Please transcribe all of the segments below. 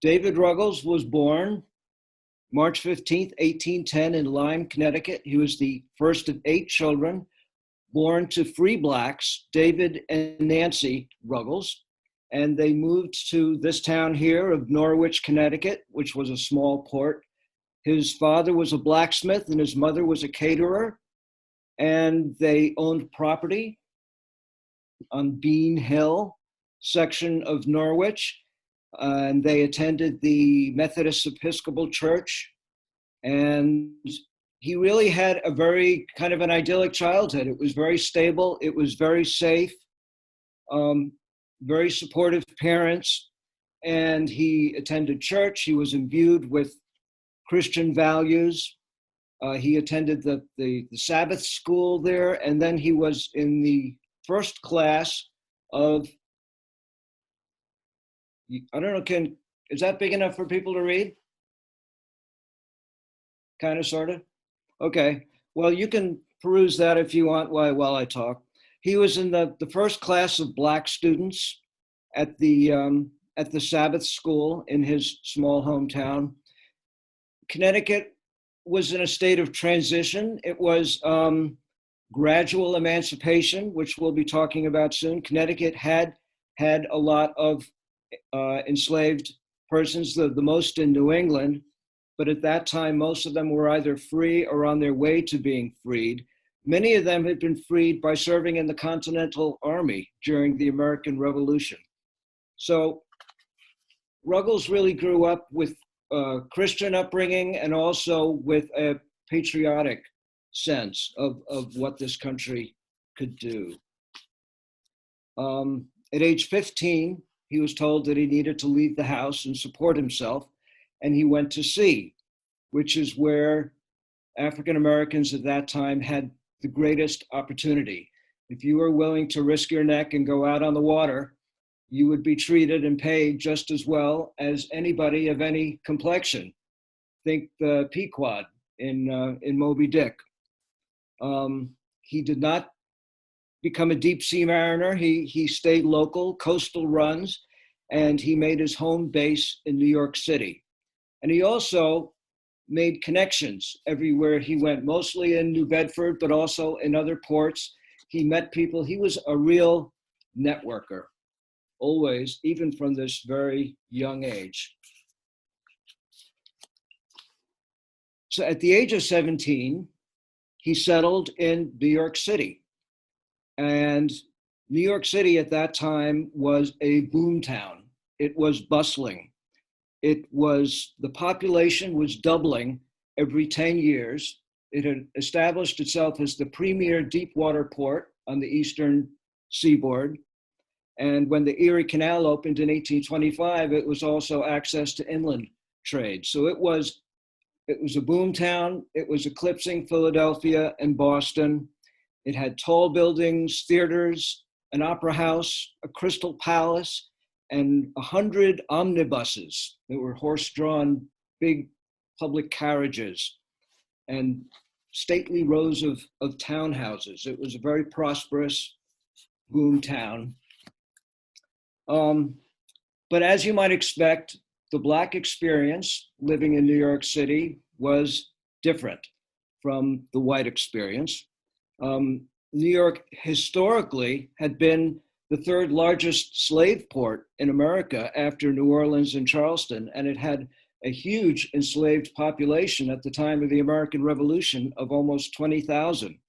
David Ruggles was born March 15th, 1810 in Lyme, Connecticut. He was the first of 8 children born to free Blacks, David and Nancy Ruggles. And they moved to this town here of Norwich, Connecticut, which was a small port. His father was a blacksmith and his mother was a caterer. And they owned property on Bean Hill section of Norwich. And they attended the Methodist Episcopal Church. And he really had a very kind of an idyllic childhood. It was very stable. It was very safe. Very supportive parents, and he attended church. He was imbued with Christian values. He attended the Sabbath school there, and then he was in the first class of, I don't know, is that big enough for people to read? Kind of, sort of? Okay, well, you can peruse that if you want while I talk. He was in the first class of Black students at the Sabbath school in his small hometown. Connecticut was in a state of transition. It was gradual emancipation, which we'll be talking about soon. Connecticut had a lot of enslaved persons, the most in New England, but at that time, most of them were either free or on their way to being freed. Many of them had been freed by serving in the Continental Army during the American Revolution. So Ruggles really grew up with a Christian upbringing and also with a patriotic sense of what this country could do. At age 15, he was told that he needed to leave the house and support himself, and he went to sea, which is where African Americans at that time had the greatest opportunity. If you were willing to risk your neck and go out on the water, you would be treated and paid just as well as anybody of any complexion. Think the Pequod in Moby Dick. He did not become a deep sea mariner. He stayed local, coastal runs, and he made his home base in New York City. And he also made connections everywhere he went, mostly in New Bedford, but also in other ports. He met people. He was a real networker, always, even from this very young age. So at the age of 17, he settled in New York City. And New York City at that time was a boom town. It was bustling. The population was doubling every 10 years. It had established itself as the premier deep water port on the eastern seaboard. And when the Erie Canal opened in 1825, it was also access to inland trade. So it was a boom town. It was eclipsing Philadelphia and Boston. It had tall buildings, theaters, an opera house, a crystal palace, and 100 omnibuses that were horse-drawn, big public carriages, and stately rows of townhouses. It was a very prosperous boom town. But as you might expect, the Black experience living in New York City was different from the white experience. New York historically had been the third largest slave port in America after New Orleans and Charleston, and it had a huge enslaved population at the time of the American Revolution of almost 20,000.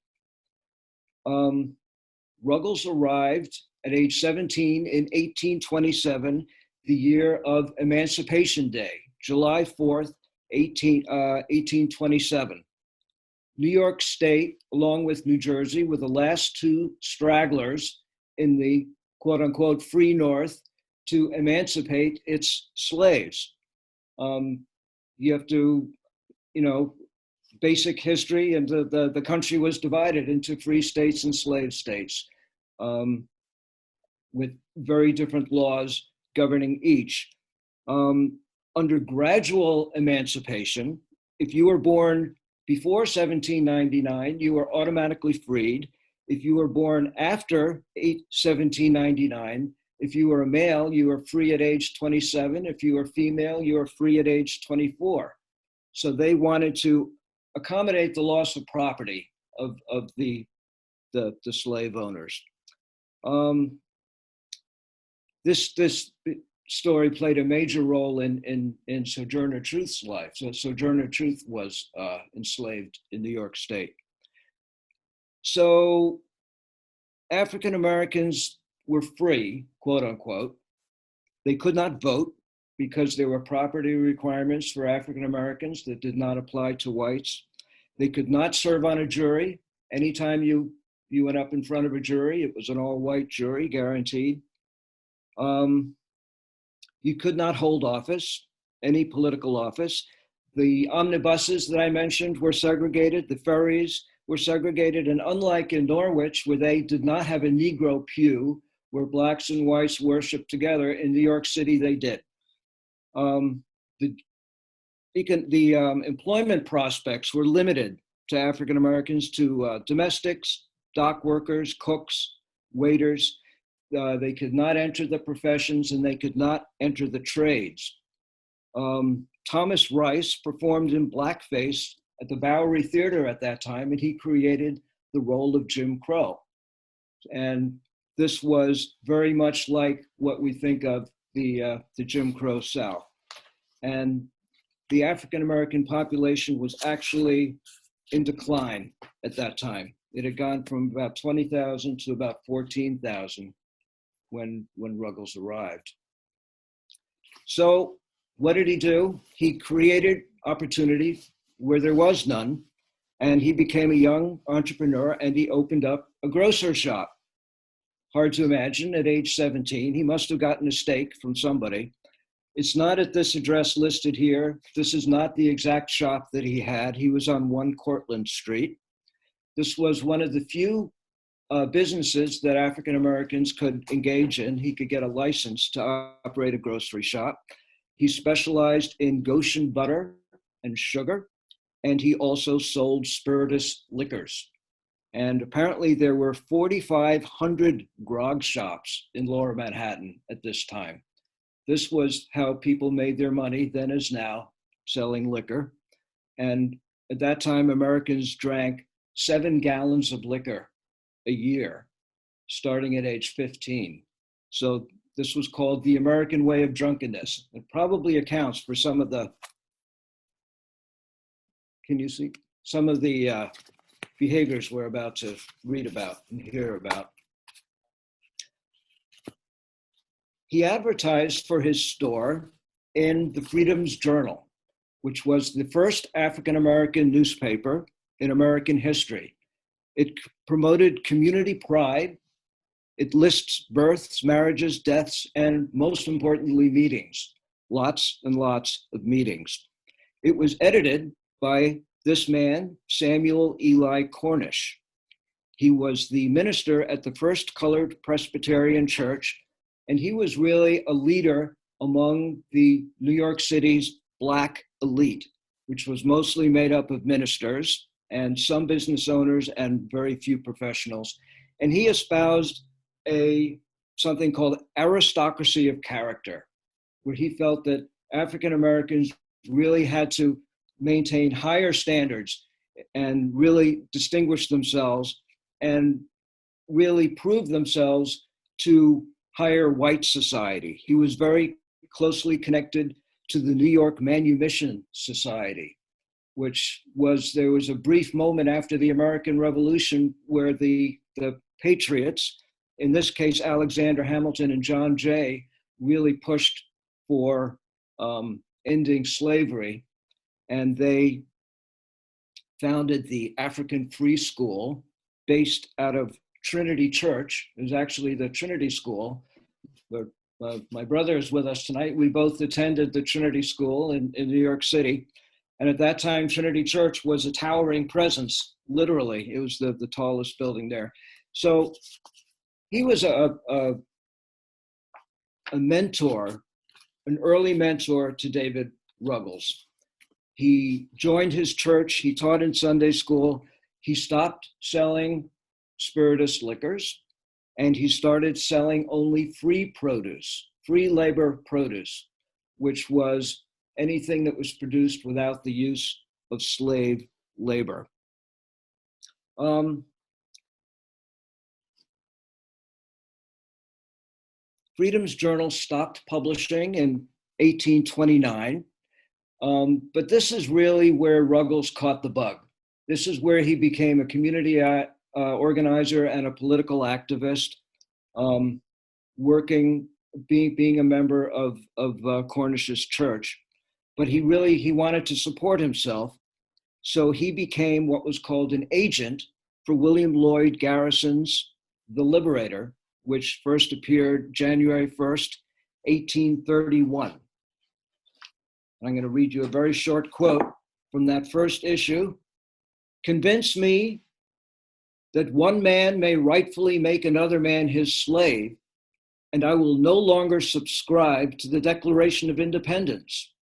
Ruggles arrived at age 17 in 1827, the year of Emancipation Day, July 4th, 1827. New York State, along with New Jersey, were the last 2 stragglers in the quote unquote free North to emancipate its slaves. You have to, basic history, and the country was divided into free states and slave states with very different laws governing each. Under gradual emancipation, if you were born before 1799, you were automatically freed. If you were born after 1799, If you were a male, you were free at age 27. If you were female, you were free at age 24. So they wanted to accommodate the loss of property of the slave owners. This story played a major role in Sojourner Truth's life. So Sojourner Truth was enslaved in New York State. So African Americans were free, quote unquote. They could not vote because there were property requirements for African Americans that did not apply to whites. They could not serve on a jury. Anytime you went up in front of a jury, it was an all-white jury, guaranteed. You could not hold office, any political office. The omnibuses that I mentioned were segregated. The ferries were segregated. And unlike in Norwich, where they did not have a Negro pew, where blacks and whites worshiped together, in New York City, they did. The employment prospects were limited to African Americans, to domestics, dock workers, cooks, waiters. They could not enter the professions, and they could not enter the trades. Thomas Rice performed in blackface at the Bowery Theater at that time, and he created the role of Jim Crow. And this was very much like what we think of the Jim Crow South. And the African American population was actually in decline at that time. It had gone from about 20,000 to about 14,000 when Ruggles arrived. So what did he do? He created opportunity where there was none, and he became a young entrepreneur, and he opened up a grocer shop. Hard to imagine at age 17. He must have gotten a steak from somebody. It's not at this address listed here. This is not the exact shop that he had. He was on 1 Cortlandt Street. This was one of the few businesses that African Americans could engage in. He could get a license to operate a grocery shop. He specialized in Goshen butter and sugar, and he also sold spirituous liquors. And apparently there were 4,500 grog shops in Lower Manhattan at this time. This was how people made their money then as now, selling liquor. And at that time, Americans drank 7 gallons of liquor a year, starting at age 15. So this was called the American way of drunkenness. It probably accounts for some of the, can you see? Some of the behaviors we're about to read about and hear about. He advertised for his store in the Freedom's Journal, which was the first African-American newspaper in American history. It promoted community pride. It lists births, marriages, deaths, and most importantly, meetings. Lots and lots of meetings. It was edited by this man, Samuel Eli Cornish. He was the minister at the First Colored Presbyterian Church, and he was really a leader among the New York City's Black elite, which was mostly made up of ministers and some business owners and very few professionals. And he espoused something called aristocracy of character, where he felt that African Americans really had to maintain higher standards and really distinguish themselves and really prove themselves to higher white society. He was very closely connected to the New York Manumission Society, there was a brief moment after the American Revolution where the patriots, in this case, Alexander Hamilton and John Jay, really pushed for ending slavery. And they founded the African Free School based out of Trinity Church. It was actually the Trinity School. But, my brother is with us tonight. We both attended the Trinity School in New York City. And at that time, Trinity Church was a towering presence, literally. It was the tallest building there. So he was a mentor, an early mentor to David Ruggles. He joined his church. He taught in Sunday school. He stopped selling spirituous liquors. and he started selling only free produce, free labor produce, which was anything that was produced without the use of slave labor. Freedom's Journal stopped publishing in 1829, but this is really where Ruggles caught the bug. This is where he became a community organizer and a political activist, working, being a member of Cornish's church. But he wanted to support himself, so he became what was called an agent for William Lloyd Garrison's The Liberator, which first appeared January 1st, 1831. I'm going to read you a very short quote from that first issue. "Convince me that one man may rightfully make another man his slave, and I will no longer subscribe to the Declaration of Independence.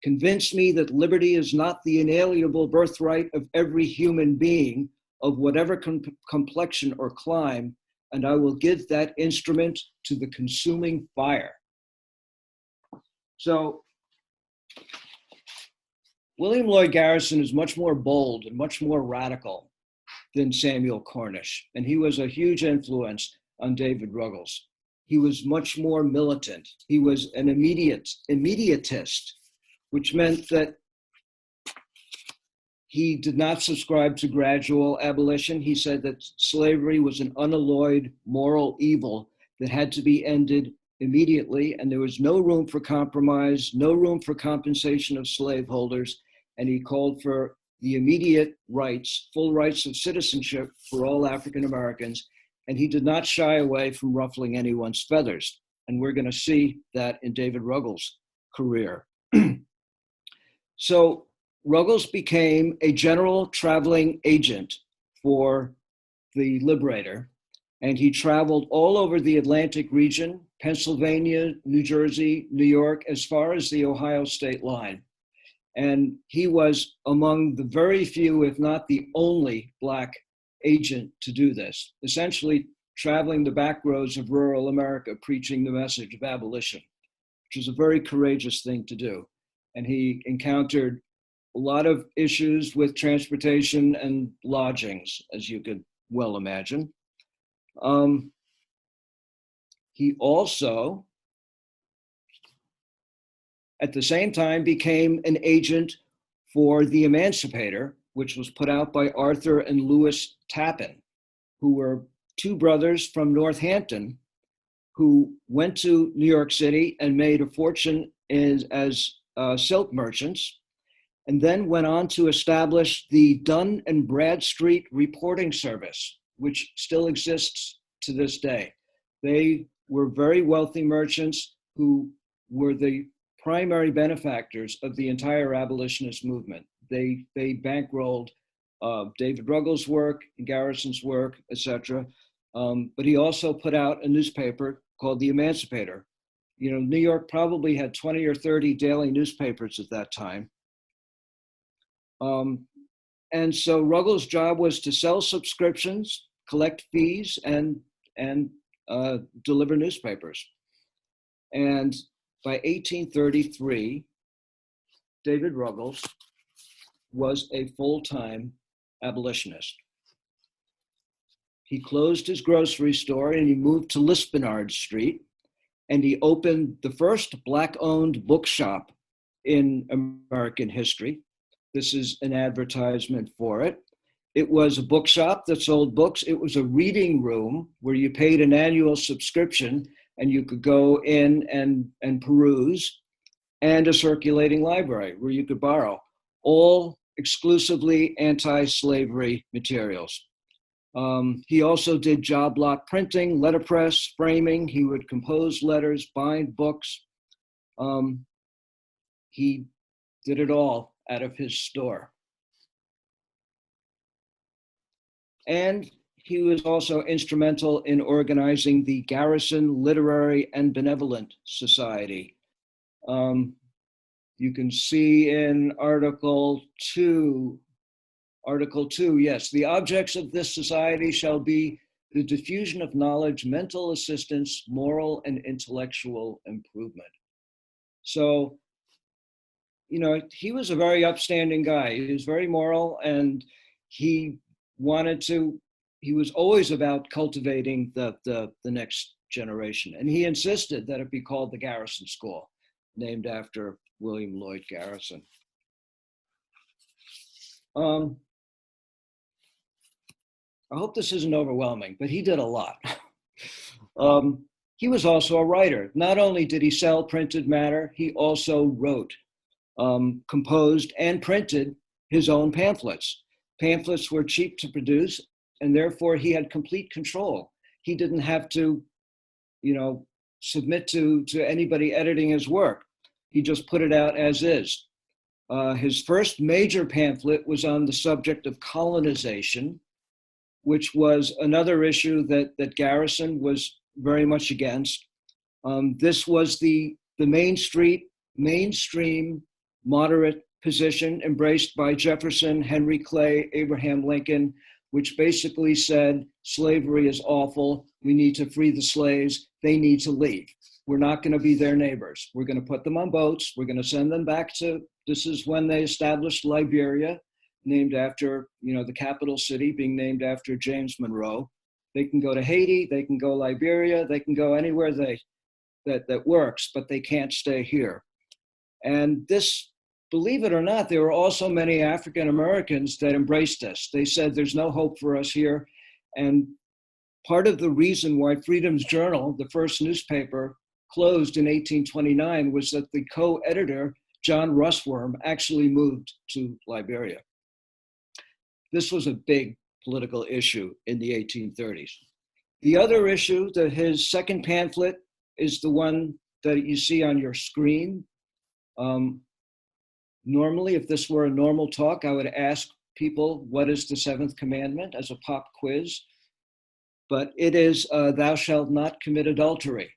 Convince me that liberty is not the inalienable birthright of every human being of whatever complexion or clime, and I will give that instrument to the consuming fire." So William Lloyd Garrison is much more bold and much more radical than Samuel Cornish, and he was a huge influence on David Ruggles. He was much more militant. He was an immediatist, which meant that he did not subscribe to gradual abolition. He said that slavery was an unalloyed moral evil that had to be ended immediately, and there was no room for compromise, no room for compensation of slaveholders, and he called for the immediate rights, full rights of citizenship for all African Americans, and he did not shy away from ruffling anyone's feathers. And we're going to see that in David Ruggles' career. So Ruggles became a general traveling agent for the Liberator, and he traveled all over the Atlantic region, Pennsylvania, New Jersey, New York, as far as the Ohio state line. And he was among the very few, if not the only, Black agent to do this, essentially traveling the back roads of rural America, preaching the message of abolition, which was a very courageous thing to do. And he encountered a lot of issues with transportation and lodgings, as you could well imagine. He also, at the same time, became an agent for The Emancipator, which was put out by Arthur and Lewis Tappan, who were two brothers from Northampton who went to New York City and made a fortune as silk merchants, and then went on to establish the Dun and Bradstreet Reporting Service, which still exists to this day. They were very wealthy merchants who were the primary benefactors of the entire abolitionist movement. They bankrolled David Ruggles' work, Garrison's work, etc. But he also put out a newspaper called The Emancipator. You know, New York probably had 20 or 30 daily newspapers at that time. And so Ruggles' job was to sell subscriptions, collect fees, and deliver newspapers. And by 1833, David Ruggles was a full-time abolitionist. He closed his grocery store and he moved to Lispenard Street, and he opened the first Black-owned bookshop in American history. This is an advertisement for it. It was a bookshop that sold books. It was a reading room where you paid an annual subscription and you could go in and peruse, and a circulating library where you could borrow, all exclusively anti-slavery materials. He also did job lot printing, letterpress, framing. He would compose letters, bind books. He did it all out of his store. And he was also instrumental in organizing the Garrison Literary and Benevolent Society. You can see in Article 2, yes, the objects of this society shall be the diffusion of knowledge, mental assistance, moral and intellectual improvement. So, you know, he was a very upstanding guy. He was very moral, and he wanted to, he was always about cultivating the next generation. And he insisted that it be called the Garrison School, named after William Lloyd Garrison. I hope this isn't overwhelming, but he did a lot. He was also a writer. Not only did he sell printed matter, he also wrote, composed, and printed his own pamphlets. Pamphlets were cheap to produce, and therefore he had complete control. He didn't have to, you know, submit to anybody editing his work. He just put it out as is. His first major pamphlet was on the subject of colonization, which was another issue that Garrison was very much against. This was the mainstream moderate position embraced by Jefferson, Henry Clay, Abraham Lincoln, which basically said slavery is awful. We need to free the slaves. They need to leave. We're not going to be their neighbors. We're going to put them on boats. We're going to send them back to, this is when they established Liberia, named after, you know, the capital city being named after James Monroe. They can go to Haiti, they can go Liberia, they can go anywhere that works, but they can't stay here. And this, believe it or not, there were also many African Americans that embraced this. They said, there's no hope for us here. And part of the reason why Freedom's Journal, the first newspaper, closed in 1829 was that the co-editor, John Russwurm, actually moved to Liberia. This was a big political issue in the 1830s. The other issue, his second pamphlet, is the one that you see on your screen. Normally, if this were a normal talk, I would ask people, what is the seventh commandment, as a pop quiz? But it is, thou shalt not commit adultery.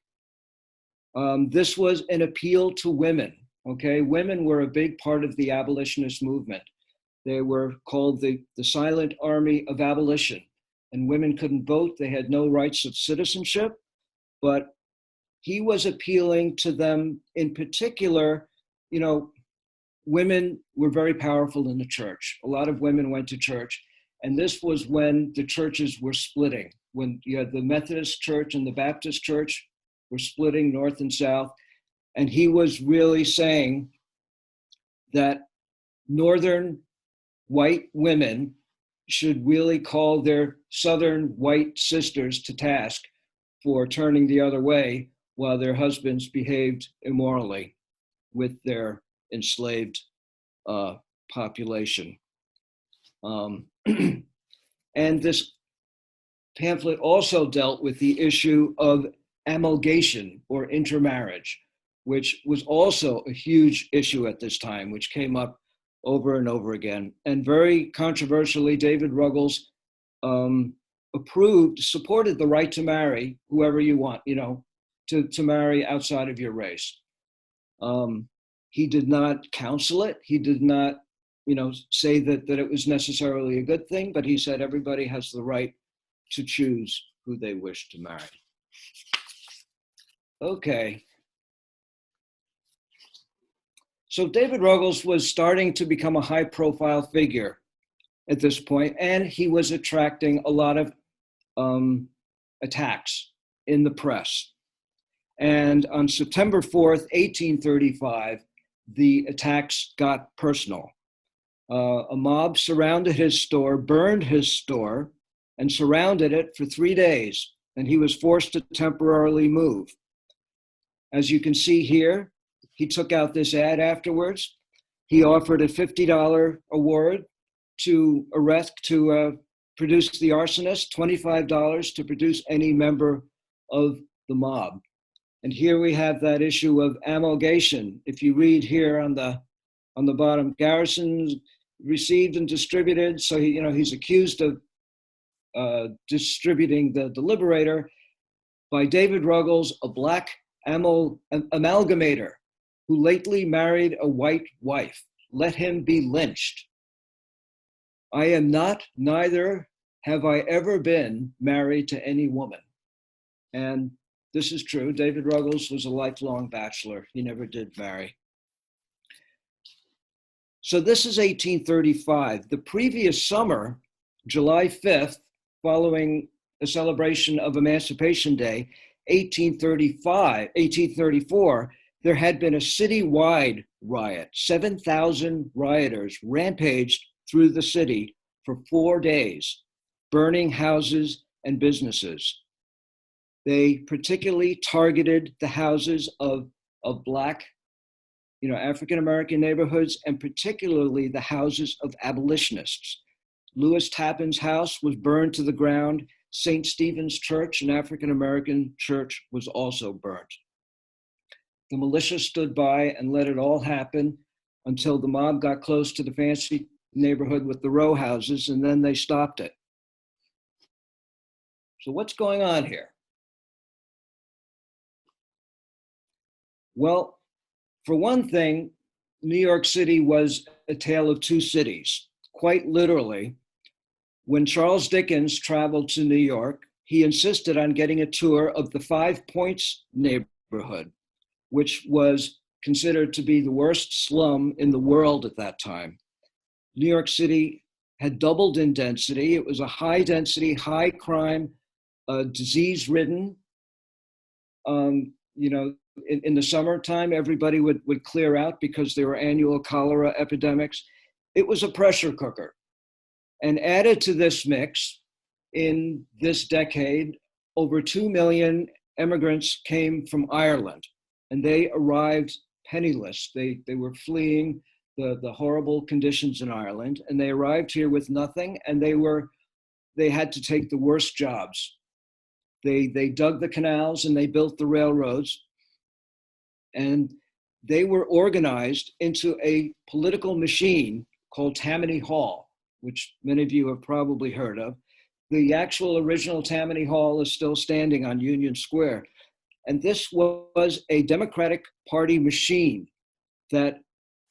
This was an appeal to women, okay? Women were a big part of the abolitionist movement. They were called the silent army of abolition, and women couldn't vote. They had no rights of citizenship, but he was appealing to them in particular. You know, women were very powerful in the church. A lot of women went to church, and this was when the churches were splitting, when you had the Methodist Church and the Baptist Church were splitting north and south, and he was really saying that northern white women should really call their southern white sisters to task for turning the other way while their husbands behaved immorally with their enslaved population. And this pamphlet also dealt with the issue of amalgamation or intermarriage, which was also a huge issue at this time, which came up over and over again. And very controversially, David Ruggles supported the right to marry whoever you want, you know, to marry outside of your race. He did not counsel it. He did not, you know, say that it was necessarily a good thing, but he said everybody has the right to choose who they wish to marry. Okay. So David Ruggles was starting to become a high-profile figure at this point, and he was attracting a lot of attacks in the press. And on September 4th, 1835, the attacks got personal. A mob surrounded his store, burned his store, and surrounded it for 3 days, and he was forced to temporarily move. As you can see here, he took out this ad afterwards. He offered a $50 award to produce the arsonist, $25 to produce any member of the mob. And here we have that issue of amalgamation. If you read here on the bottom, Garrison received and distributed. So he's accused of distributing the Liberator by David Ruggles, a black amalgamator who lately married a white wife. Let him be lynched. I am not, neither have I ever been married to any woman? And this is true. David Ruggles was a lifelong bachelor. He never did marry. So this is 1835. The previous summer, July 5th, following a celebration of Emancipation Day, 1834, there had been a citywide riot. 7,000 rioters rampaged through the city for 4 days, burning houses and businesses. They particularly targeted the houses of Black, African-American neighborhoods, and particularly the houses of abolitionists. Lewis Tappan's house was burned to the ground. St. Stephen's Church, an African-American church, was also burnt. The militia stood by and let it all happen until the mob got close to the fancy neighborhood with the row houses, and then they stopped it. So what's going on here? Well, for one thing, New York City was a tale of two cities. Quite literally, when Charles Dickens traveled to New York, he insisted on getting a tour of the Five Points neighborhood, which was considered to be the worst slum in the world at that time. New York City had doubled in density. It was a high density, high crime, disease-ridden. In the summertime, everybody would clear out because there were annual cholera epidemics. It was a pressure cooker. And added to this mix, in this decade, over 2 million immigrants came from Ireland, and they arrived penniless. They were fleeing the horrible conditions in Ireland, and they arrived here with nothing, and they had to take the worst jobs. They dug the canals and they built the railroads, and they were organized into a political machine called Tammany Hall, which many of you have probably heard of. The actual original Tammany Hall is still standing on Union Square. And this was a Democratic Party machine that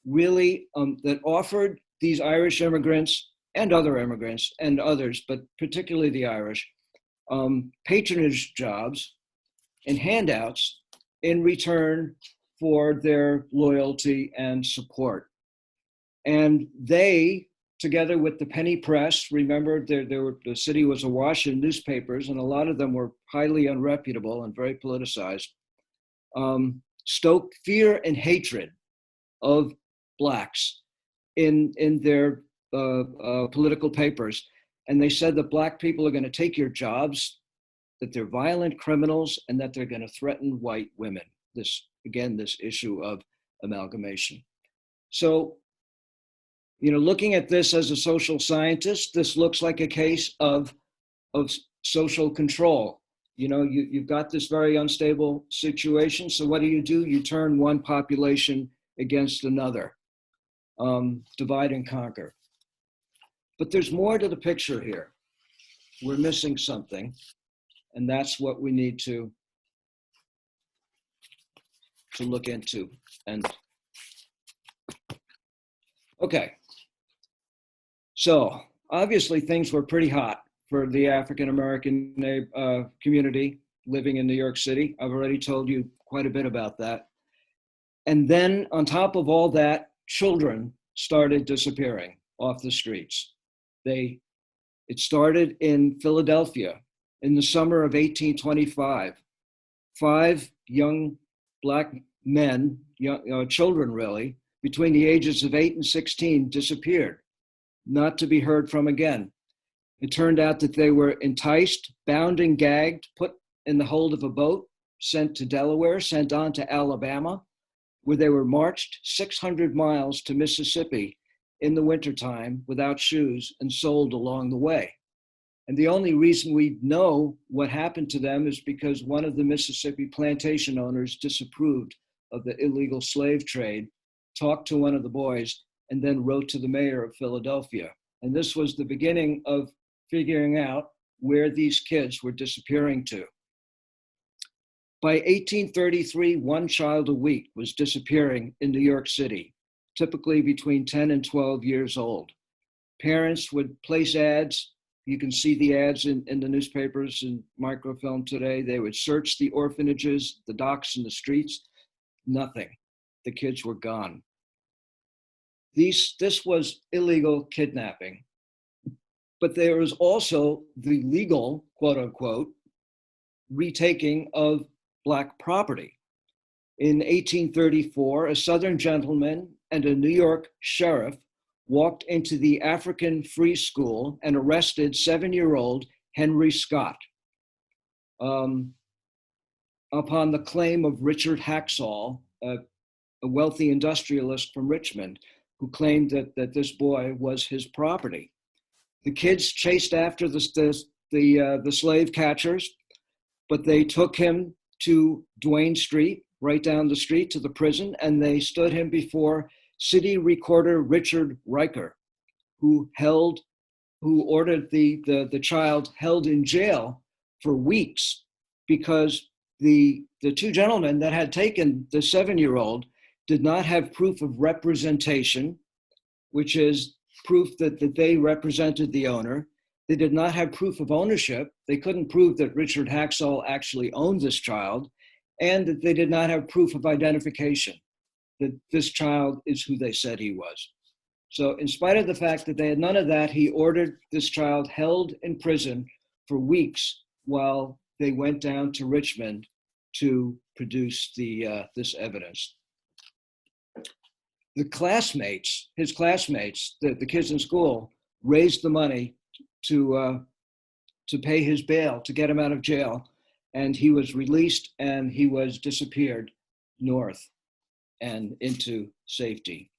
really, that offered these Irish immigrants and other immigrants and others, but particularly the Irish, patronage jobs and handouts in return for their loyalty and support. And they, together with the penny press, remember the city was awash in newspapers, and a lot of them were highly unreputable and very politicized, stoked fear and hatred of Blacks in their political papers. And they said that Black people are going to take your jobs, that they're violent criminals, and that they're going to threaten white women. This issue of amalgamation. So, looking at this as a social scientist, this looks like a case of social control. You've got this very unstable situation. So what do? You turn one population against another, divide and conquer. But there's more to the picture here. We're missing something, and that's what we need to look into. And okay, so obviously things were pretty hot for the African-American community living in New York City. I've already told you quite a bit about that. And then on top of all that, children started disappearing off the streets. It started in Philadelphia in the summer of 1825. 5 young Black men, children really, between the ages of 8 and 16 disappeared, not to be heard from again. It turned out that they were enticed, bound and gagged, put in the hold of a boat, sent to Delaware, sent on to Alabama, where they were marched 600 miles to Mississippi in the wintertime without shoes and sold along the way. And the only reason we know what happened to them is because one of the Mississippi plantation owners disapproved of the illegal slave trade, talked to one of the boys, and then wrote to the mayor of Philadelphia. And this was the beginning of figuring out where these kids were disappearing to. By 1833, 1 child a week was disappearing in New York City, typically between 10 and 12 years old. Parents would place ads You can see the ads in the newspapers and microfilm today. They would search the orphanages, the docks, and the streets. Nothing. The kids were gone. This was illegal kidnapping. But there was also the legal, quote unquote, retaking of Black property. In 1834, a Southern gentleman and a New York sheriff walked into the African Free School and arrested 7-year-old Henry Scott upon the claim of Richard Haxall, a wealthy industrialist from Richmond, who claimed that this boy was his property. The kids chased after the slave catchers, but they took him to Duane Street, right down the street to the prison, and they stood him before City Recorder Richard Riker, who ordered the child held in jail for weeks because the two gentlemen that had taken the 7-year-old did not have proof of representation, which is proof that they represented the owner. They did not have proof of ownership. They couldn't prove that Richard Haxall actually owned this child, and that they did not have proof of identification, that this child is who they said he was. So in spite of the fact that they had none of that, he ordered this child held in prison for weeks while they went down to Richmond to produce this evidence. His classmates, the kids in school, raised the money to pay his bail, to get him out of jail. And he was released and he was disappeared north and into safety.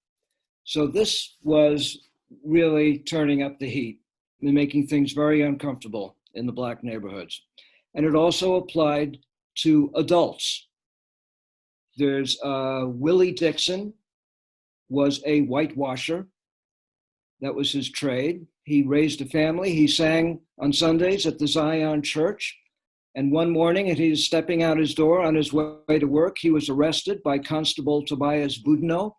So this was really turning up the heat and making things very uncomfortable in the Black neighborhoods. And it also applied to adults. There's Willie Dixon was a whitewasher. That was his trade. He raised a family. He sang on Sundays at the Zion Church. And one morning, as he was stepping out his door on his way to work, he was arrested by Constable Tobias Boudinot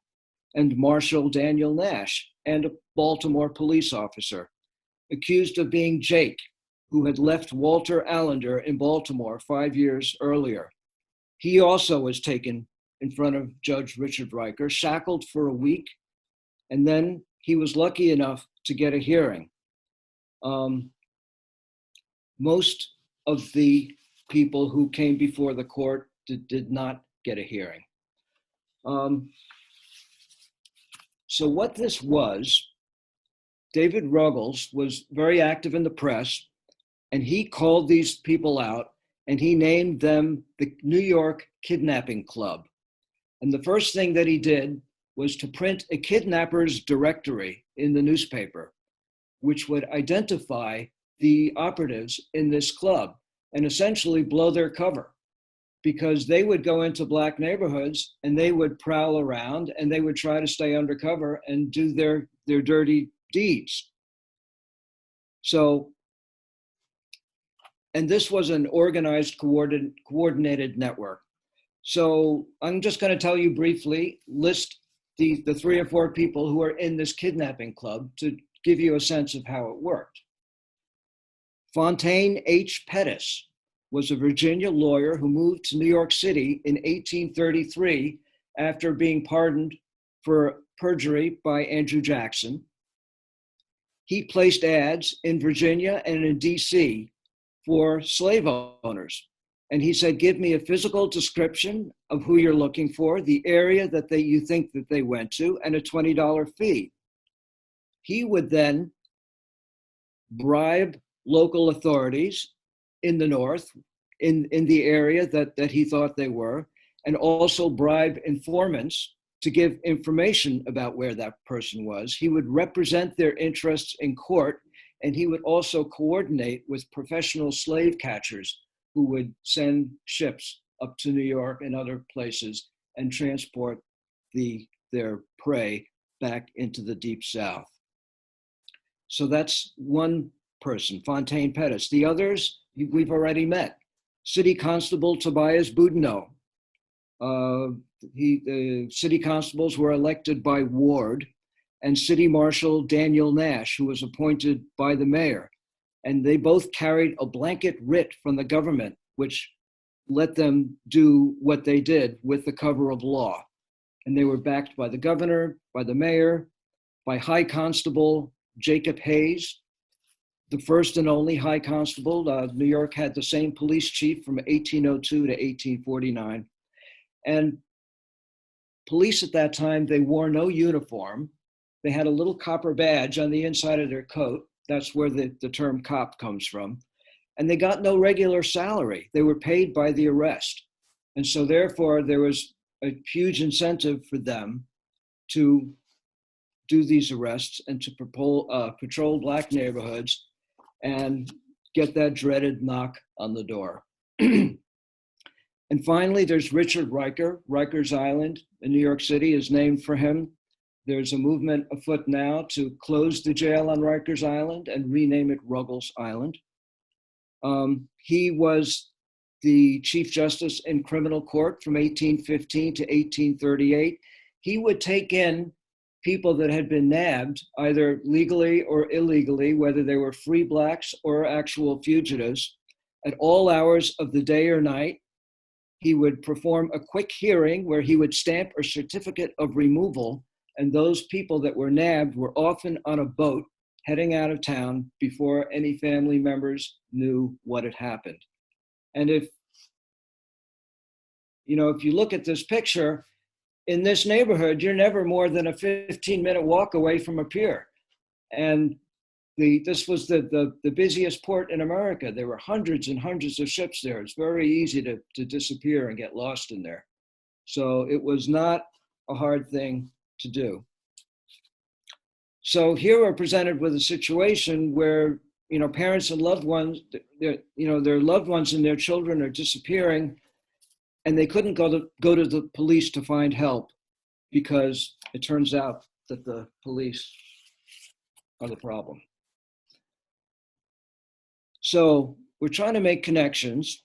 and Marshal Daniel Nash and a Baltimore police officer, accused of being Jake, who had left Walter Allender in Baltimore 5 years earlier. He also was taken in front of Judge Richard Riker, shackled for a week, and then he was lucky enough to get a hearing. Most of the people who came before the court did not get a hearing. So what this was, David Ruggles was very active in the press, and he called these people out, and he named them the New York Kidnapping Club. And the first thing that he did was to print a kidnappers directory in the newspaper, which would identify the operatives in this club and essentially blow their cover, because they would go into Black neighborhoods and they would prowl around and they would try to stay undercover and do their dirty deeds. So, and this was an organized, coordinated network. So I'm just going to tell you briefly, list the 3 or 4 people who are in this kidnapping club to give you a sense of how it worked. Fontaine H. Pettis was a Virginia lawyer who moved to New York City in 1833 after being pardoned for perjury by Andrew Jackson. He placed ads in Virginia and in DC for slave owners. And he said, give me a physical description of who you're looking for, the area that you think that they went to, and a $20 fee. He would then bribe local authorities in the North, in the area that he thought they were, and also bribe informants to give information about where that person was. He would represent their interests in court, and he would also coordinate with professional slave catchers who would send ships up to New York and other places and transport their prey back into the Deep South. So that's one person, Fontaine Pettis. The others we've already met. City Constable Tobias Boudinot. The city constables were elected by ward, and City Marshal Daniel Nash, who was appointed by the mayor. And they both carried a blanket writ from the government, which let them do what they did with the cover of law. And they were backed by the governor, by the mayor, by High Constable Jacob Hayes, the first and only High Constable. New York had the same police chief from 1802 to 1849. And police at that time, they wore no uniform. They had a little copper badge on the inside of their coat. That's where the term cop comes from. And they got no regular salary. They were paid by the arrest. And so therefore, there was a huge incentive for them to do these arrests and to patrol Black neighborhoods and get that dreaded knock on the door. And finally, there's Richard Riker. Rikers Island in New York City is named for him. There's a movement afoot now to close the jail on Rikers Island and rename it Ruggles Island. He was the Chief Justice in criminal court from 1815 to 1838. He would take in people that had been nabbed, either legally or illegally, whether they were free Blacks or actual fugitives, at all hours of the day or night. He would perform a quick hearing where he would stamp a certificate of removal, and those people that were nabbed were often on a boat heading out of town before any family members knew what had happened. And if you look at this picture, in this neighborhood, you're never more than a 15-minute walk away from a pier. And this was the busiest port in America. There were hundreds and hundreds of ships there. It's very easy to disappear and get lost in there. So it was not a hard thing to do. So here we're presented with a situation where, parents and loved ones, their loved ones and their children are disappearing, and they couldn't go to the police to find help because it turns out that the police are the problem. So we're trying to make connections.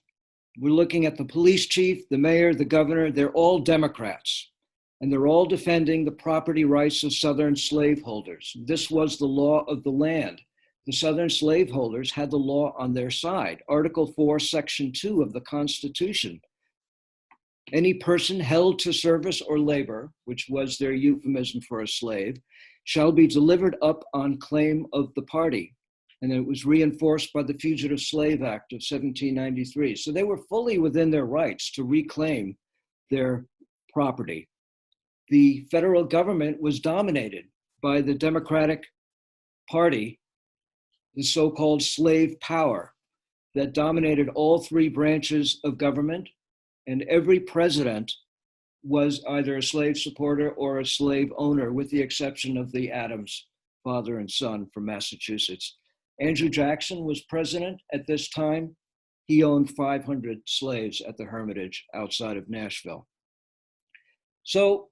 We're looking at the police chief, the mayor, the governor. They're all Democrats, and they're all defending the property rights of Southern slaveholders. This was the law of the land. The Southern slaveholders had the law on their side. Article 4, Section 2 of the Constitution. Any person held to service or labor, which was their euphemism for a slave, shall be delivered up on claim of the party. And it was reinforced by the Fugitive Slave Act of 1793. So they were fully within their rights to reclaim their property. The federal government was dominated by the Democratic Party, the so-called slave power that dominated all three branches of government, and every president was either a slave supporter or a slave owner, with the exception of the Adams father and son from Massachusetts. Andrew Jackson was president at this time. He owned 500 slaves at the Hermitage outside of Nashville. So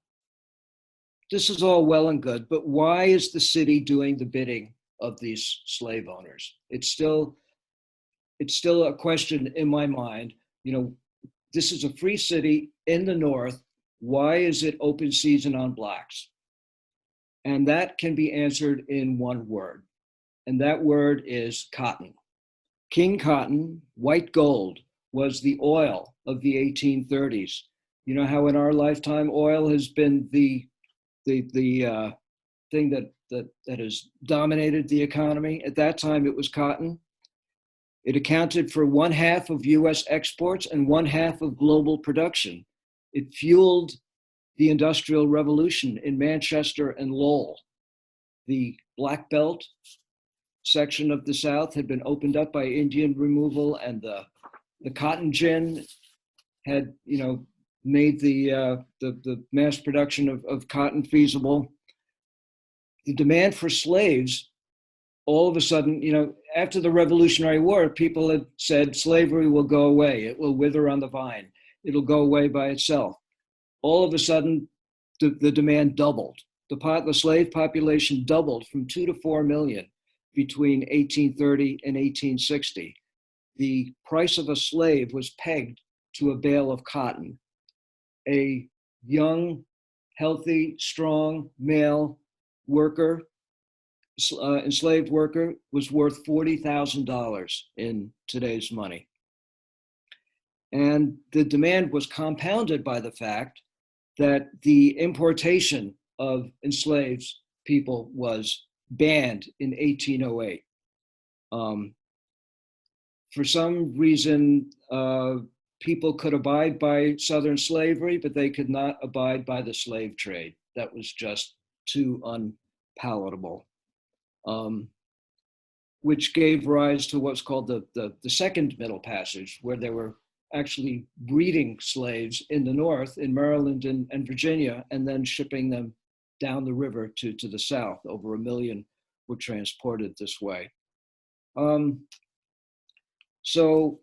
this is all well and good, but why is the city doing the bidding of these slave owners? It's still a question in my mind. This is a free city in the North. Why is it open season on Blacks? And that can be answered in one word. And that word is cotton. King cotton, white gold, was the oil of the 1830s. You know how in our lifetime oil has been the thing that has dominated the economy? At that time, it was cotton. It accounted for 1/2 of US exports and 1/2 of global production. It fueled the Industrial Revolution in Manchester and Lowell. The Black Belt section of the South had been opened up by Indian removal, and the cotton gin had, made the mass production of cotton feasible. The demand for slaves, all of a sudden, after the Revolutionary War, people had said slavery will go away. It will wither on the vine. It'll go away by itself. All of a sudden, the demand doubled. The slave population doubled from 2 to 4 million between 1830 and 1860. The price of a slave was pegged to a bale of cotton. A young, healthy, strong male worker enslaved worker was worth $40,000 in today's money. And the demand was compounded by the fact that the importation of enslaved people was banned in 1808. For some reason, people could abide by Southern slavery, but they could not abide by the slave trade. That was just too unpalatable, which gave rise to what's called the Second Middle Passage, where they were actually breeding slaves in the North, in Maryland and Virginia, and then shipping them down the river to the South. Over 1 million were transported this way. So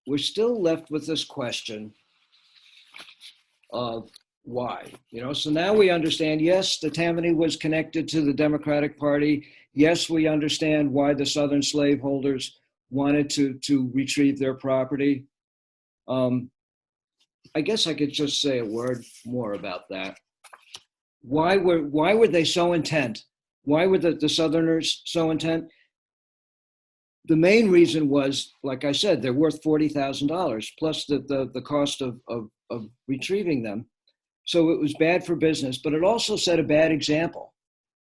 we're still left with this question of why, so now we understand, yes, the Tammany was connected to the Democratic Party. Yes, we understand why the Southern slaveholders wanted to retrieve their property. I guess I could just say a word more about that. Why were they so intent? Why were the Southerners so intent? The main reason was, like I said, they're worth $40,000 plus the cost of retrieving them. So it was bad for business, but it also set a bad example,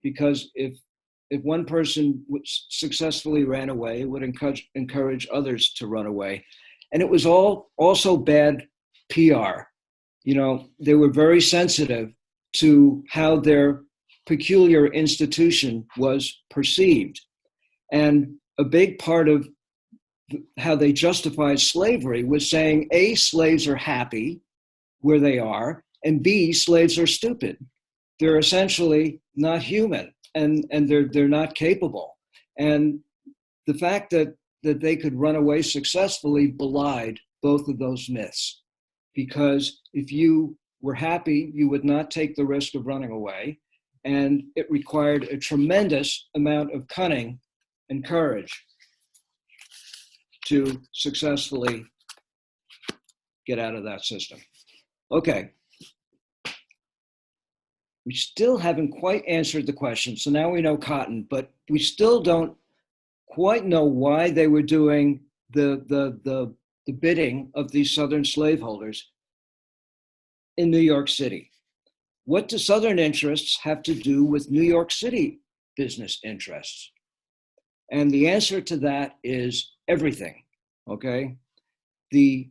because if one person successfully ran away, it would encourage others to run away. And it was also bad PR. They were very sensitive to how their peculiar institution was perceived. And a big part of how they justified slavery was saying, A, slaves are happy where they are, and B, slaves are stupid. They're essentially not human, and they're not capable. And the fact that they could run away successfully belied both of those myths. Because if you were happy, you would not take the risk of running away. And it required a tremendous amount of cunning and courage to successfully get out of that system. Okay. We still haven't quite answered the question. So now we know cotton, but we still don't quite know why they were doing the bidding of these Southern slaveholders in New York City. What do Southern interests have to do with New York City business interests? And the answer to that is everything, okay? The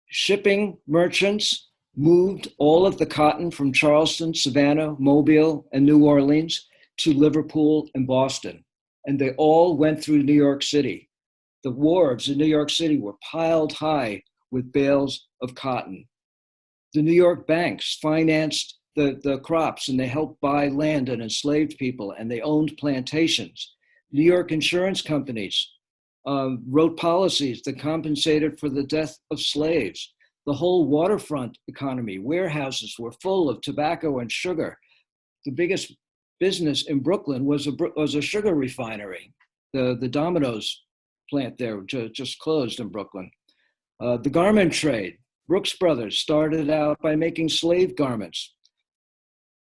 shipping merchants moved all of the cotton from Charleston, Savannah, Mobile, and New Orleans to Liverpool and Boston. And they all went through New York City. The wharves in New York City were piled high with bales of cotton. The New York banks financed the crops, and they helped buy land and enslaved people, and they owned plantations. New York insurance companies wrote policies that compensated for the death of slaves. The whole waterfront economy, warehouses were full of tobacco and sugar. The biggest business in Brooklyn was a sugar refinery. The Domino's plant there just closed in Brooklyn. The garment trade, Brooks Brothers started out by making slave garments.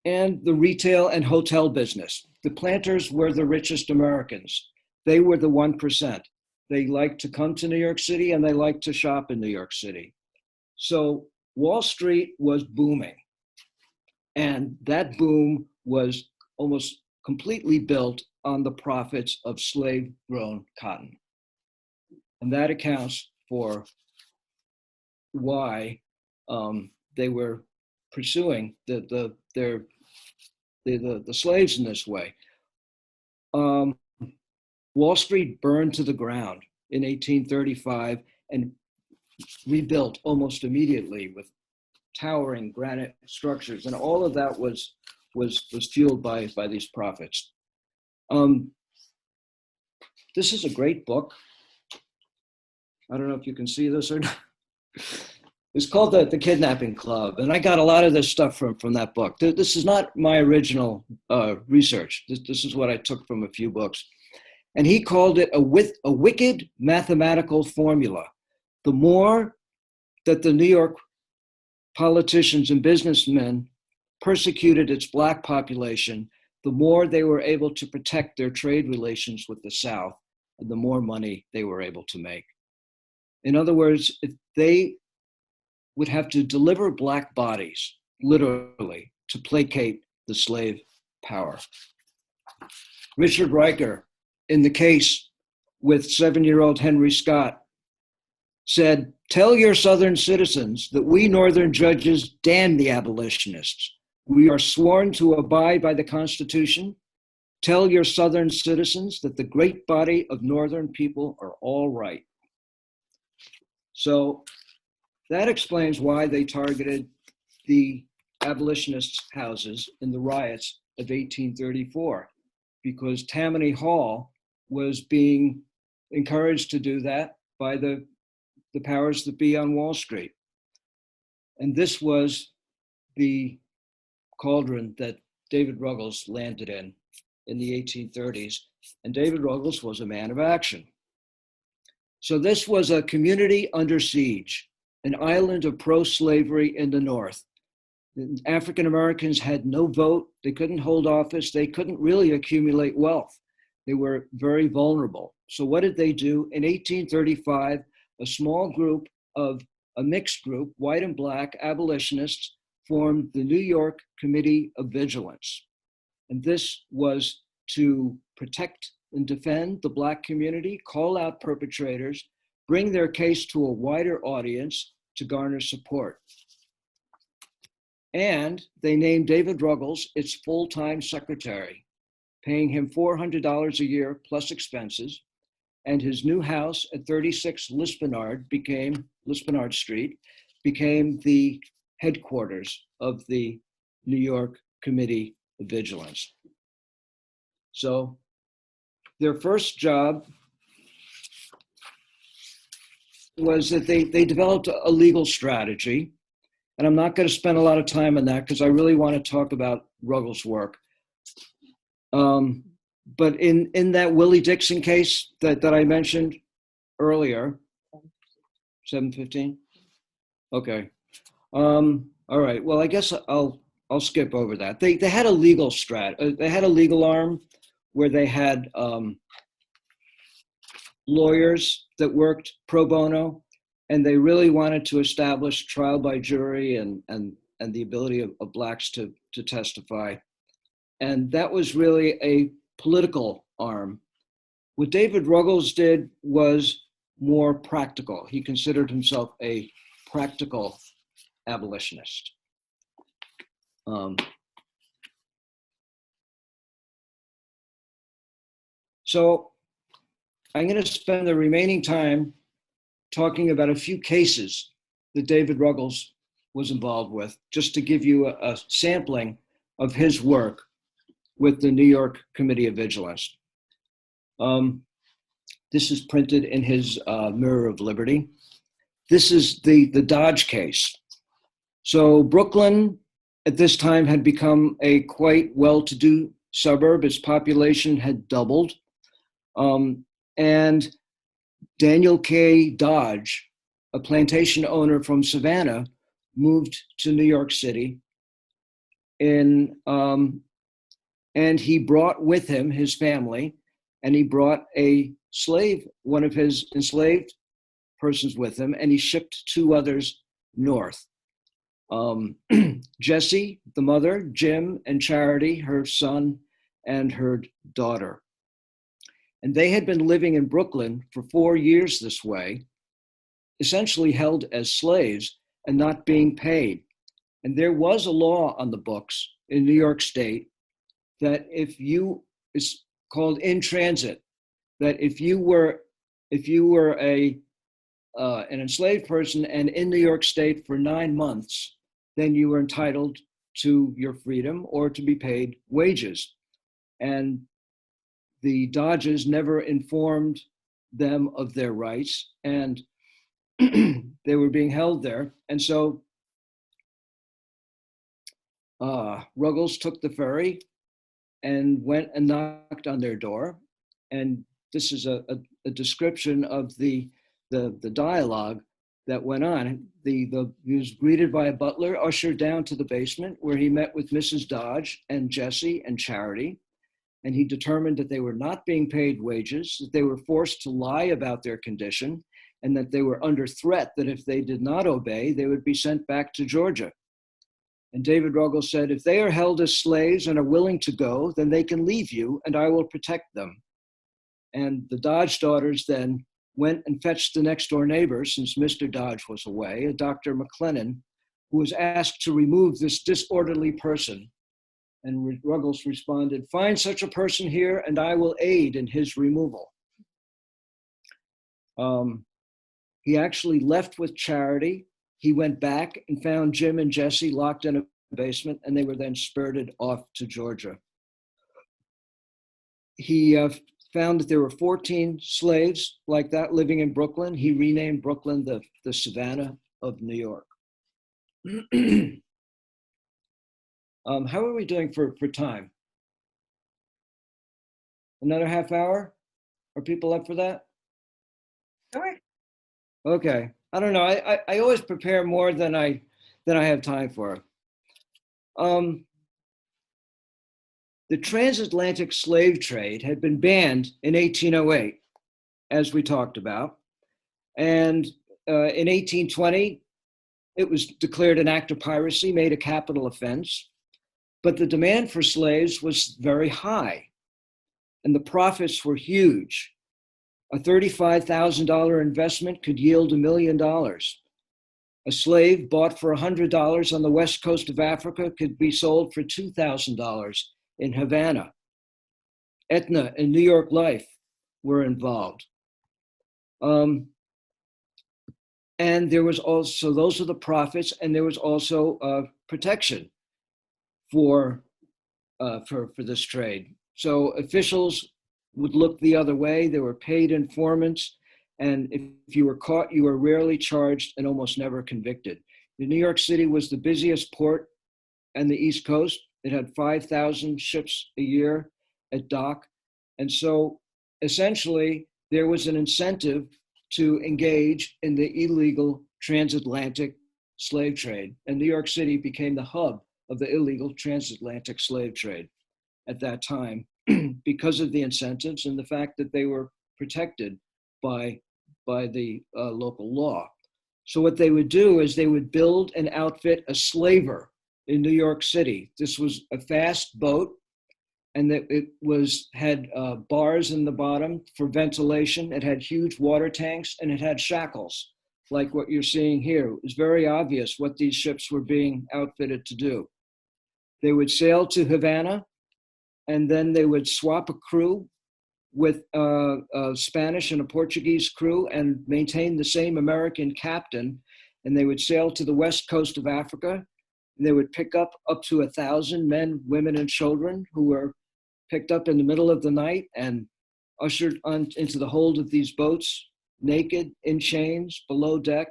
And the retail and hotel business. The planters were the richest Americans. They were the 1%. They liked to come to New York City, and they liked to shop in New York City. So Wall Street was booming. And that boom was almost completely built on the profits of slave-grown cotton. And that accounts for why they were pursuing the slaves in this way. Wall Street burned to the ground in 1835 and rebuilt almost immediately with towering granite structures, and all of that was fueled by these profits. This is a great book. I don't know if you can see this or not. It's called the Kidnapping Club, and I got a lot of this stuff from that book. This is not my original research. This is what I took from a few books. And he called it a wicked mathematical formula. The more that the New York politicians and businessmen persecuted its Black population, the more they were able to protect their trade relations with the South, the more money they were able to make. In other words, if they would have to deliver Black bodies, literally, to placate the slave power. Richard Riker, in the case with 7-year-old Henry Scott, said, "Tell your Southern citizens that we Northern judges damn the abolitionists. We are sworn to abide by the Constitution. Tell your Southern citizens that the great body of Northern people are all right." So that explains why they targeted the abolitionists' houses in the riots of 1834, because Tammany Hall was being encouraged to do that by the powers that be on Wall Street. And this was the cauldron that David Ruggles landed in the 1830s. And David Ruggles was a man of action. So this was a community under siege, an island of pro-slavery in the North. African Americans had no vote. They couldn't hold office. They couldn't really accumulate wealth. They were very vulnerable. So what did they do? In 1835, a small group of a mixed group, white and Black abolitionists, formed the New York Committee of Vigilance. And this was to protect and defend the Black community, call out perpetrators, bring their case to a wider audience to garner support. And they named David Ruggles its full-time secretary, paying him $400 a year plus expenses. And his new house at 36 Lispenard Street became the headquarters of the New York Committee of Vigilance. So their first job was that they developed a legal strategy. And I'm not going to spend a lot of time on that because I really want to talk about Ruggles' work. But in that Willie Dixon case that I mentioned earlier, 7:15? Okay. All right. Well, I guess I'll skip over that. They had a legal they had a legal arm where they had lawyers that worked pro bono, and they really wanted to establish trial by jury and the ability of Blacks to testify. And that was really a political arm. What David Ruggles did was more practical. He considered himself a practical abolitionist. So I'm going to spend the remaining time talking about a few cases that David Ruggles was involved with, just to give you a sampling of his work with the New York Committee of Vigilance. This is printed in his Mirror of Liberty. This is the Dodge case. So Brooklyn at this time had become a quite well-to-do suburb. Its population had doubled. And Daniel K. Dodge, a plantation owner from Savannah, moved to New York City and he brought with him his family, and he brought one of his enslaved persons with him, and he shipped 2 others north. Jessie, the mother, Jim, and Charity, her son, and her daughter. And they had been living in Brooklyn for 4 years this way, essentially held as slaves and not being paid. And there was a law on the books in New York State that it's called in transit, that if you were an enslaved person and in New York State for 9 months, then you were entitled to your freedom or to be paid wages. And the Dodges never informed them of their rights, and they were being held there. And so Ruggles took the ferry and went and knocked on their door. And this is a description of the dialogue that went on. He was greeted by a butler, ushered down to the basement, where he met with Mrs. Dodge and Jesse and Charity. And he determined that they were not being paid wages, that they were forced to lie about their condition, and that they were under threat that if they did not obey, they would be sent back to Georgia. And David Ruggles said, if they are held as slaves and are willing to go, then they can leave you and I will protect them. And the Dodge daughters then went and fetched the next door neighbor, since Mr. Dodge was away, a Dr. McLennan, who was asked to remove this disorderly person. And Ruggles responded, find such a person here and I will aid in his removal. He actually left with Charity. He went back and found Jim and Jesse locked in a basement, and they were then spirited off to Georgia. He found that there were 14 slaves like that living in Brooklyn. He renamed Brooklyn the Savannah of New York. How are we doing for time? Another half hour? Are people up for that? Sure. Okay. I don't know. I always prepare more than I have time for. The transatlantic slave trade had been banned in 1808, as we talked about. And in 1820, it was declared an act of piracy, made a capital offense. But the demand for slaves was very high, and the profits were huge. A $35,000 investment could yield $1 million. A slave bought for $100 on the west coast of Africa could be sold for $2,000 in Havana. Aetna and New York Life were involved. And there was also, those are the profits, and there was also protection for this trade. So officials would look the other way. They were paid informants, and if you were caught, you were rarely charged and almost never convicted. New York City was the busiest port on the East Coast. It had 5,000 ships a year at dock. And so essentially, there was an incentive to engage in the illegal transatlantic slave trade. And New York City became the hub of the illegal transatlantic slave trade at that time because of the incentives and the fact that they were protected by the local law. So what they would do is they would build and outfit a slaver in New York City. This was a fast boat, and that it had bars in the bottom for ventilation. It had huge water tanks, and it had shackles, like what you're seeing here. It was very obvious what these ships were being outfitted to do. They would sail to Havana, and then they would swap a crew with a Spanish and a Portuguese crew and maintain the same American captain. And they would sail to the west coast of Africa. And they would pick up to 1,000 men, women, and children who were picked up in the middle of the night and ushered into the hold of these boats, naked, in chains, below deck,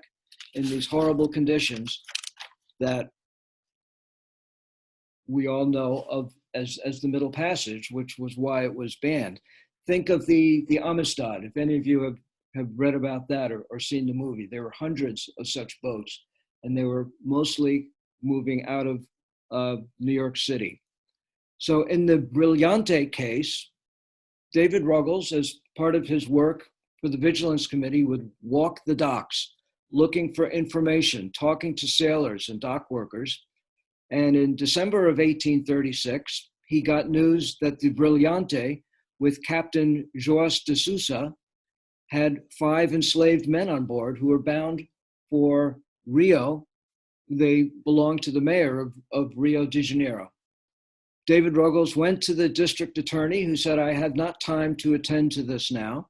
in these horrible conditions that we all know of as the Middle Passage, which was why it was banned. Think of the Amistad, if any of you have read about that or seen the movie. There were hundreds of such boats, and they were mostly moving out of New York City. So in the Brillante case, David Ruggles, as part of his work for the Vigilance Committee, would walk the docks, looking for information, talking to sailors and dock workers. And in December of 1836, he got news that the Brillante, with Captain Joas de Sousa, had 5 enslaved men on board who were bound for Rio. They belonged to the mayor of Rio de Janeiro. David Ruggles went to the district attorney, who said, I have not time to attend to this now.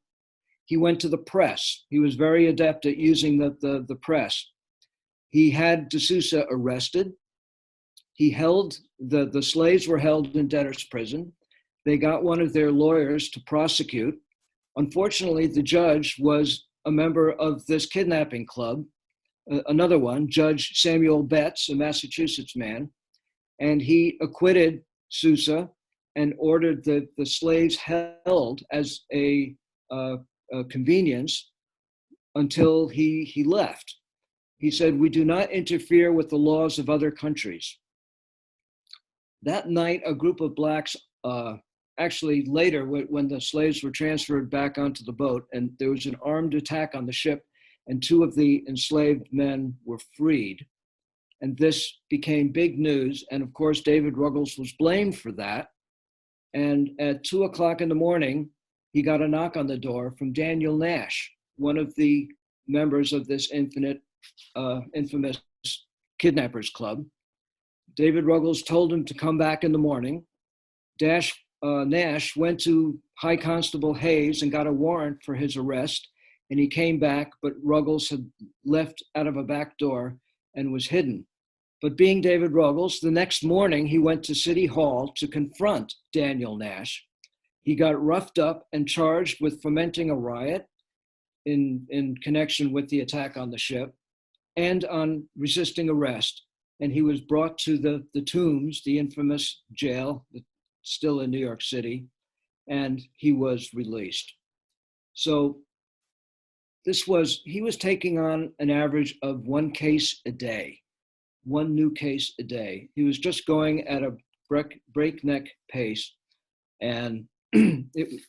He went to the press. He was very adept at using the press. He had de Sousa arrested. He held, the slaves were held in debtor's prison. They got one of their lawyers to prosecute. Unfortunately, the judge was a member of this kidnapping club, another one, Judge Samuel Betts, a Massachusetts man, and he acquitted Sousa and ordered the slaves held as a convenience until he left. He said, "We do not interfere with the laws of other countries." That night, a group of blacks, actually later, when the slaves were transferred back onto the boat, and there was an armed attack on the ship, and two of the enslaved men were freed. And this became big news. And of course, David Ruggles was blamed for that. And at 2:00 in the morning, he got a knock on the door from Daniel Nash, one of the members of this infamous kidnappers club. David Ruggles told him to come back in the morning. Nash went to High Constable Hayes and got a warrant for his arrest. And he came back, but Ruggles had left out of a back door and was hidden. But being David Ruggles, the next morning he went to City Hall to confront Daniel Nash. He got roughed up and charged with fomenting a riot in connection with the attack on the ship and on resisting arrest. And he was brought to the Tombs, the infamous jail, still in New York City, and he was released. So he was taking on an average of one case a day, one new case a day. He was just going at a breakneck pace. And they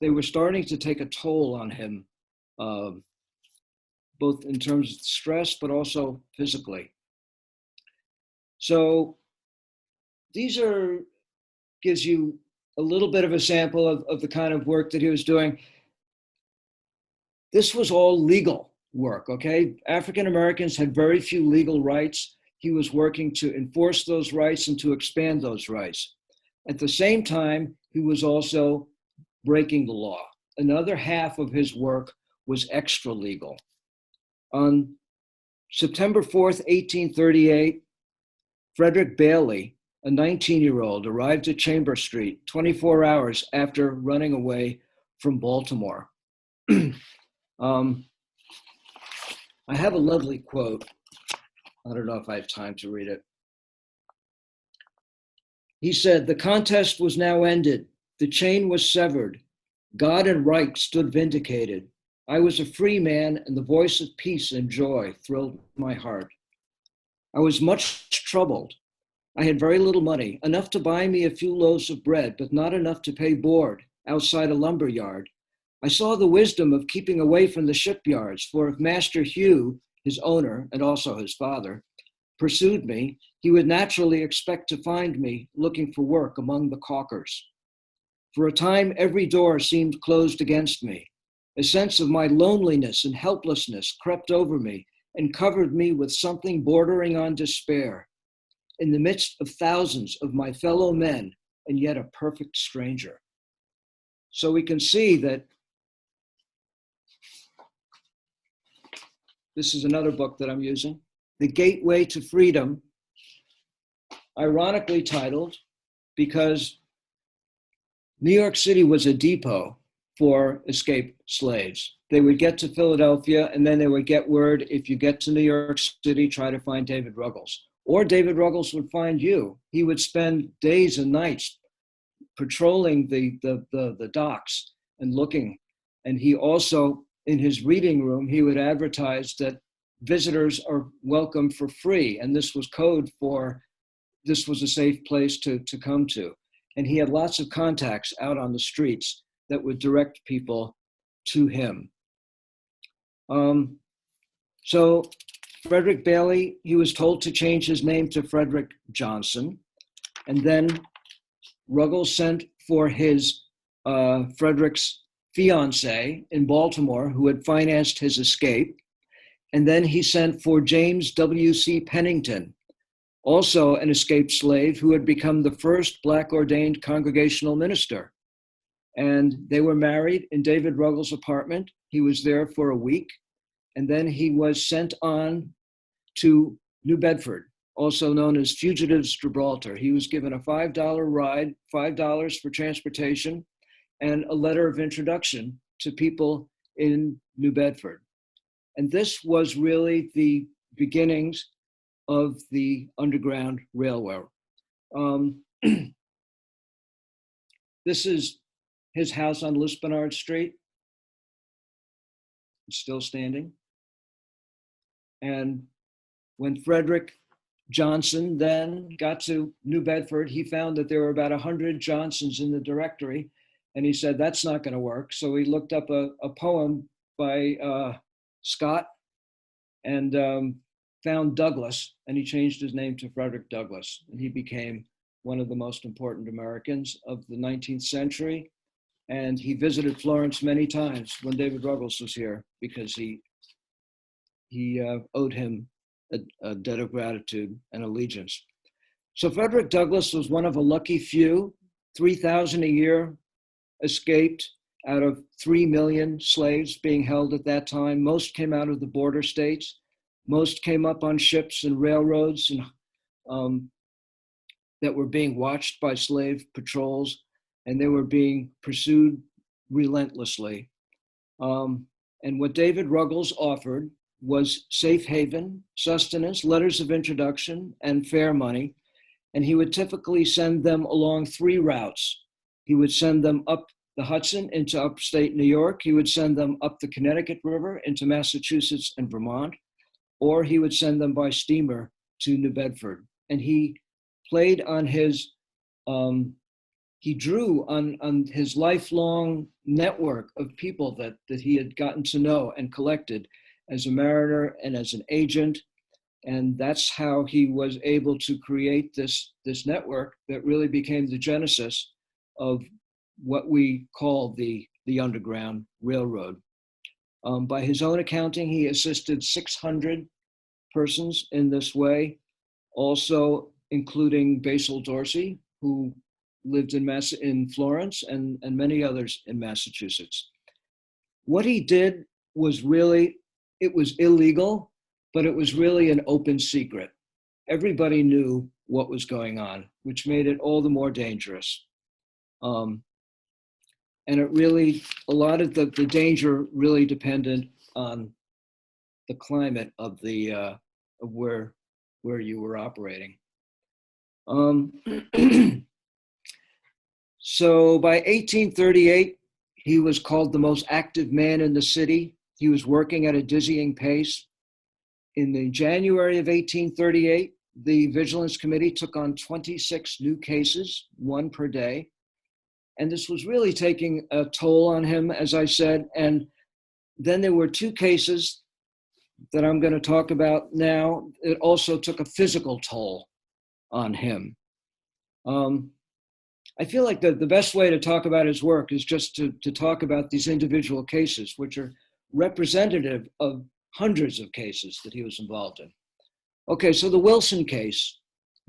were starting to take a toll on him, both in terms of stress, but also physically. So gives you a little bit of a sample of the kind of work that he was doing. This was all legal work, okay? African Americans had very few legal rights. He was working to enforce those rights and to expand those rights. At the same time, he was also breaking the law. Another half of his work was extra legal. On September 4th, 1838, Frederick Bailey, a 19-year-old, arrived at Chamber Street 24 hours after running away from Baltimore. I have a lovely quote. I don't know if I have time to read it. He said, "The contest was now ended. The chain was severed. God and right stood vindicated. I was a free man, and the voice of peace and joy thrilled my heart. I was much troubled. I had very little money, enough to buy me a few loaves of bread, but not enough to pay board outside a lumber yard. I saw the wisdom of keeping away from the shipyards, for if Master Hugh, his owner, and also his father, pursued me, he would naturally expect to find me looking for work among the caulkers. For a time, every door seemed closed against me. A sense of my loneliness and helplessness crept over me and covered me with something bordering on despair. In the midst of thousands of my fellow men, and yet a perfect stranger." So we can see that this is another book that I'm using, The Gateway to Freedom, ironically titled because New York City was a depot for escaped slaves. They would get to Philadelphia, and then they would get word, if you get to New York City, try to find David Ruggles. Or David Ruggles would find you. He would spend days and nights patrolling the docks and looking. And he also, in his reading room, he would advertise that visitors are welcome for free. And this was code for this was a safe place to come to. And he had lots of contacts out on the streets that would direct people to him. So Frederick Bailey, he was told to change his name to Frederick Johnson. And then Ruggles sent for his Frederick's fiance in Baltimore, who had financed his escape. And then he sent for James W.C. Pennington, also an escaped slave who had become the first Black ordained congregational minister. And they were married in David Ruggles' apartment. He was there for a week. And then he was sent on to New Bedford, also known as Fugitives Gibraltar. He was given a $5 ride, $5 for transportation, and a letter of introduction to people in New Bedford. And this was really the beginnings of the Underground Railroad. This is his house on Lispenard Street. It's still standing. And when Frederick Johnson then got to New Bedford, he found that there were about 100 Johnsons in the directory. And he said, that's not going to work. So he looked up a poem by Scott and found Douglas, and he changed his name to Frederick Douglass. And he became one of the most important Americans of the 19th century. And he visited Florence many times when David Ruggles was here, because he owed him a debt of gratitude and allegiance. So Frederick Douglass was one of a lucky few. 3,000 a year escaped out of 3 million slaves being held at that time. Most came out of the border states. Most came up on ships and railroads and that were being watched by slave patrols, and they were being pursued relentlessly. And what David Ruggles offered was safe haven, sustenance, letters of introduction, and fair money. And he would typically send them along 3 routes. He would send them up the Hudson into upstate New York. He would send them up the Connecticut River into Massachusetts and Vermont, or he would send them by steamer to New Bedford. And he played on his, he drew on his lifelong network of people that he had gotten to know and collected as a mariner and as an agent. And that's how he was able to create this network that really became the genesis of what we call the Underground Railroad. By his own accounting, he assisted 600 persons in this way, also including Basil Dorsey, who lived in Florence, and many others in Massachusetts. What he did was really, it was illegal, but it was really an open secret. Everybody knew what was going on, which made it all the more dangerous. And it really, a lot of the danger really depended on the climate of of where you were operating. So by 1838, he was called the most active man in the city. He was working at a dizzying pace. In the January of 1838, the Vigilance Committee took on 26 new cases, 1 per day. And this was really taking a toll on him, as I said. And then there were 2 cases that I'm going to talk about now. It also took a physical toll on him. I feel like the best way to talk about his work is just to talk about these individual cases, which are representative of hundreds of cases that he was involved in. Okay, so the Wilson case,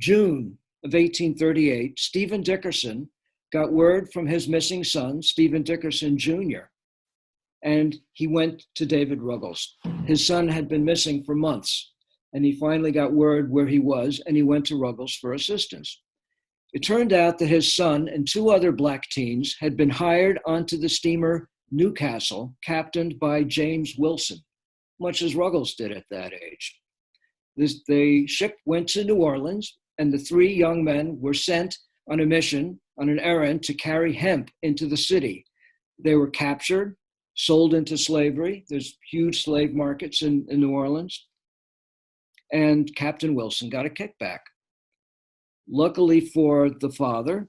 June of 1838, Stephen Dickerson got word from his missing son, Stephen Dickerson Jr., and he went to David Ruggles. His son had been missing for months, and he finally got word where he was, and he went to Ruggles for assistance. It turned out that his son and 2 other Black teens had been hired onto the steamer Newcastle, captained by James Wilson, much as Ruggles did at that age. The ship went to New Orleans, and the 3 young men were sent on a mission, on an errand to carry hemp into the city. They were captured, sold into slavery. There's huge slave markets in New Orleans. And Captain Wilson got a kickback. Luckily for the father,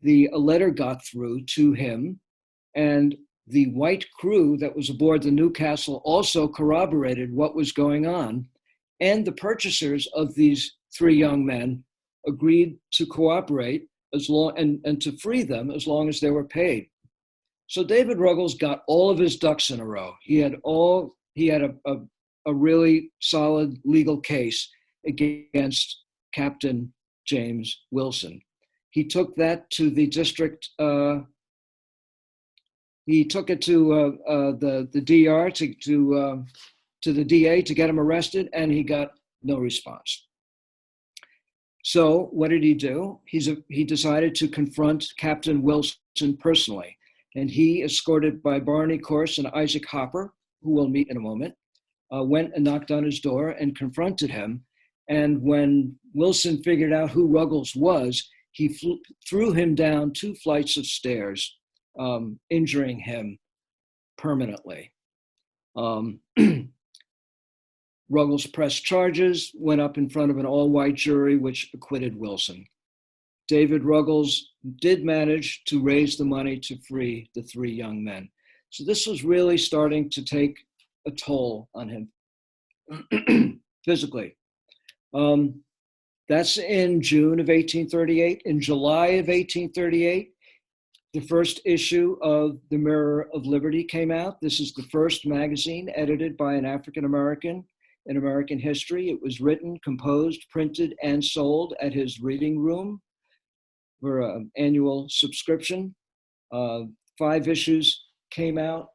a letter got through to him, and the white crew that was aboard the Newcastle also corroborated what was going on. And the purchasers of these 3 young men agreed to cooperate and to free them as long as they were paid. So David Ruggles got all of his ducks in a row. He had a really solid legal case against Captain James Wilson. He took that to the district. He took it to the DR to the DA to get him arrested, and he got no response. So what did he do? He decided to confront Captain Wilson personally, and he, escorted by Barney Corse and Isaac Hopper, who we'll meet in a moment, went and knocked on his door and confronted him. And when Wilson figured out who Ruggles was, he threw him down 2 flights of stairs, injuring him permanently. Ruggles pressed charges, went up in front of an all-white jury, which acquitted Wilson. David Ruggles did manage to raise the money to free the three young men. So this was really starting to take a toll on him physically. That's in June of 1838. In July of 1838, the first issue of the Mirror of Liberty came out. This is the first magazine edited by an African-American in American history. It was written, composed, printed, and sold at his reading room for an annual subscription. 5 issues came out.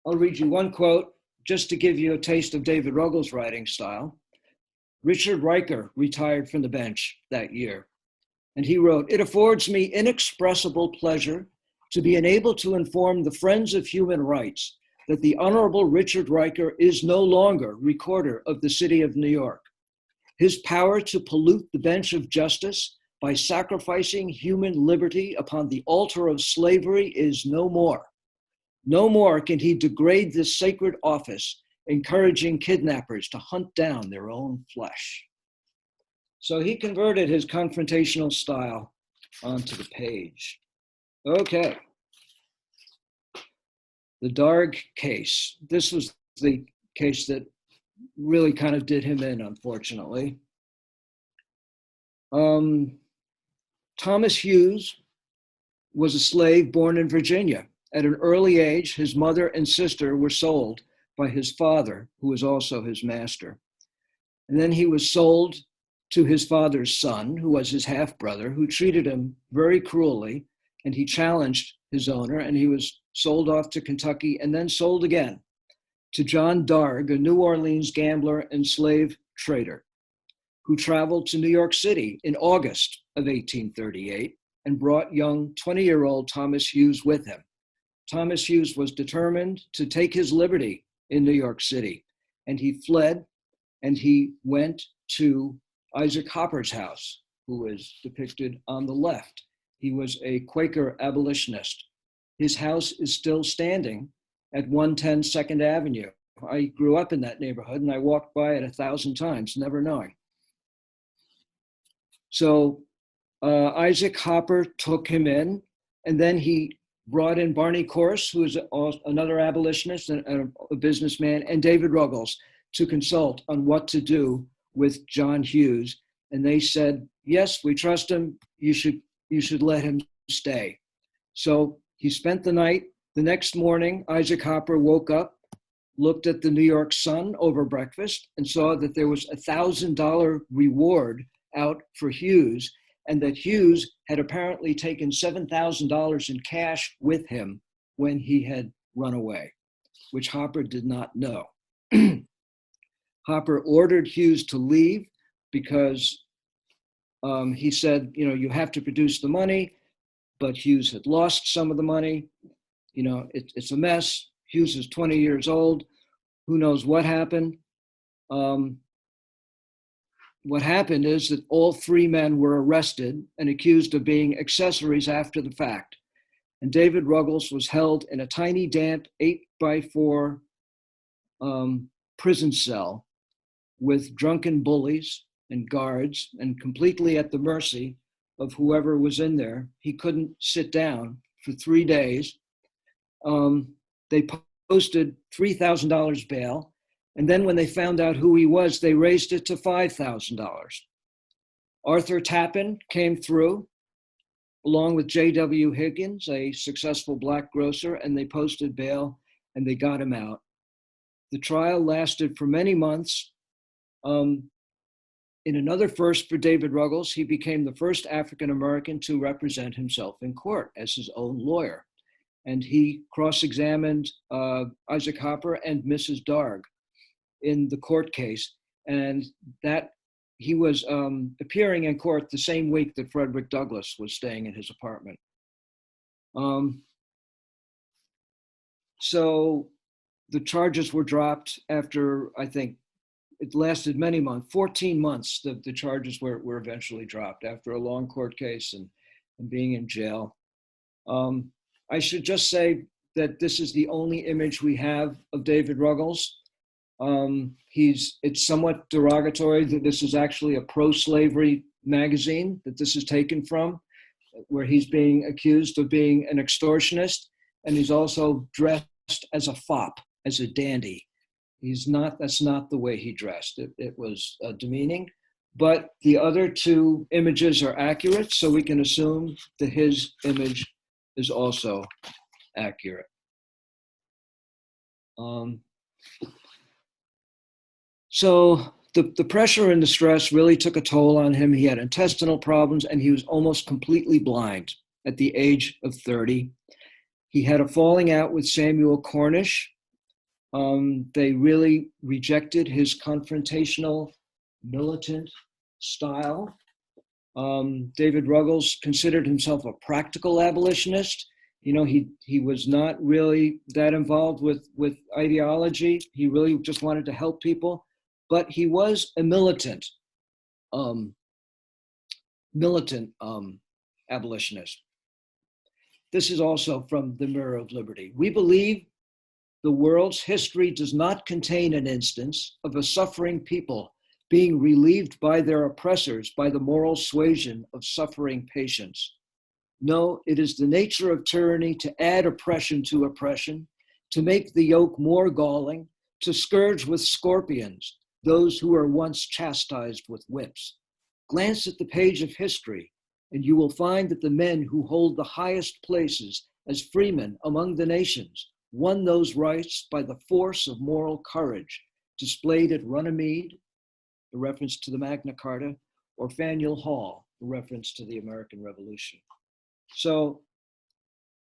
I'll read you one quote just to give you a taste of David Ruggles' writing style. Richard Riker retired from the bench that year, and he wrote, "It affords me inexpressible pleasure to be enabled to inform the friends of human rights that the Honorable Richard Riker is no longer Recorder of the City of New York. His power to pollute the bench of justice by sacrificing human liberty upon the altar of slavery is no more. No more can he degrade this sacred office, encouraging kidnappers to hunt down their own flesh." So he converted his confrontational style onto the page. Okay. The Darg case. This was the case that really kind of did him in, unfortunately. Thomas Hughes was a slave born in Virginia. At an early age, his mother and sister were sold by his father, who was also his master. And then he was sold to his father's son, who was his half-brother, who treated him very cruelly, and he challenged his owner, and he was sold off to Kentucky and then sold again to John Darg, a New Orleans gambler and slave trader, who traveled to New York City in August of 1838 and brought young 20-year-old Thomas Hughes with him. Thomas Hughes was determined to take his liberty in New York City, and he fled, and he went to Isaac Hopper's house, who is depicted on the left. He was a Quaker abolitionist. His house is still standing at 110 Second Avenue. I grew up in that neighborhood, and I walked by it 1,000 times, never knowing. So Isaac Hopper took him in, and then he brought in Barney Corse, who is another abolitionist and a businessman, and David Ruggles to consult on what to do with John Hughes. And they said, yes, we trust him. You should let him stay. So he spent the night. The next morning, Isaac Hopper woke up, looked at the New York Sun over breakfast, and saw that there was a $1,000 reward out for Hughes, and that Hughes had apparently taken $7,000 in cash with him when he had run away, which Hopper did not know. Hopper ordered Hughes to leave because he said, you have to produce the money, but Hughes had lost some of the money. It's a mess. Hughes is 20 years old. Who knows what happened? What happened is that all 3 men were arrested and accused of being accessories after the fact. And David Ruggles was held in a tiny, damp 8x4 prison cell with drunken bullies and guards, and completely at the mercy of whoever was in there. He couldn't sit down for 3 days. They posted $3,000 bail. And then when they found out who he was, they raised it to $5,000. Arthur Tappan came through along with J.W. Higgins, a successful black grocer, and they posted bail and they got him out. The trial lasted for many months. In another first for David Ruggles, he became the first African-American to represent himself in court as his own lawyer. And he cross-examined Isaac Hopper and Mrs. Darg in the court case, and that he was appearing in court the same week that Frederick Douglass was staying in his apartment. So the charges were dropped after, I think, it lasted many months, 14 months, the charges were eventually dropped after a long court case and being in jail. I should just say that this is the only image we have of David Ruggles. It's somewhat derogatory that this is actually a pro-slavery magazine that this is taken from, where he's being accused of being an extortionist, and he's also dressed as a fop, as a dandy. That's not the way he dressed. It was demeaning, but the other two images are accurate, so we can assume that his image is also accurate. So the pressure and the stress really took a toll on him. He had intestinal problems, and he was almost completely blind at the age of 30. He had a falling out with Samuel Cornish. They really rejected his confrontational, militant style. David Ruggles considered himself a practical abolitionist. You know, he was not really that involved with ideology. He really just wanted to help people, but he was a militant abolitionist. This is also from the Mirror of Liberty. We believe the world's history does not contain an instance of a suffering people being relieved by their oppressors by the moral suasion of suffering patience. No, it is the nature of tyranny to add oppression to oppression, to make the yoke more galling, to scourge with scorpions those who were once chastised with whips. Glance at the page of history, and you will find that the men who hold the highest places as freemen among the nations won those rights by the force of moral courage displayed at Runnymede, a reference to the Magna Carta, or Faneuil Hall, a reference to the American Revolution. So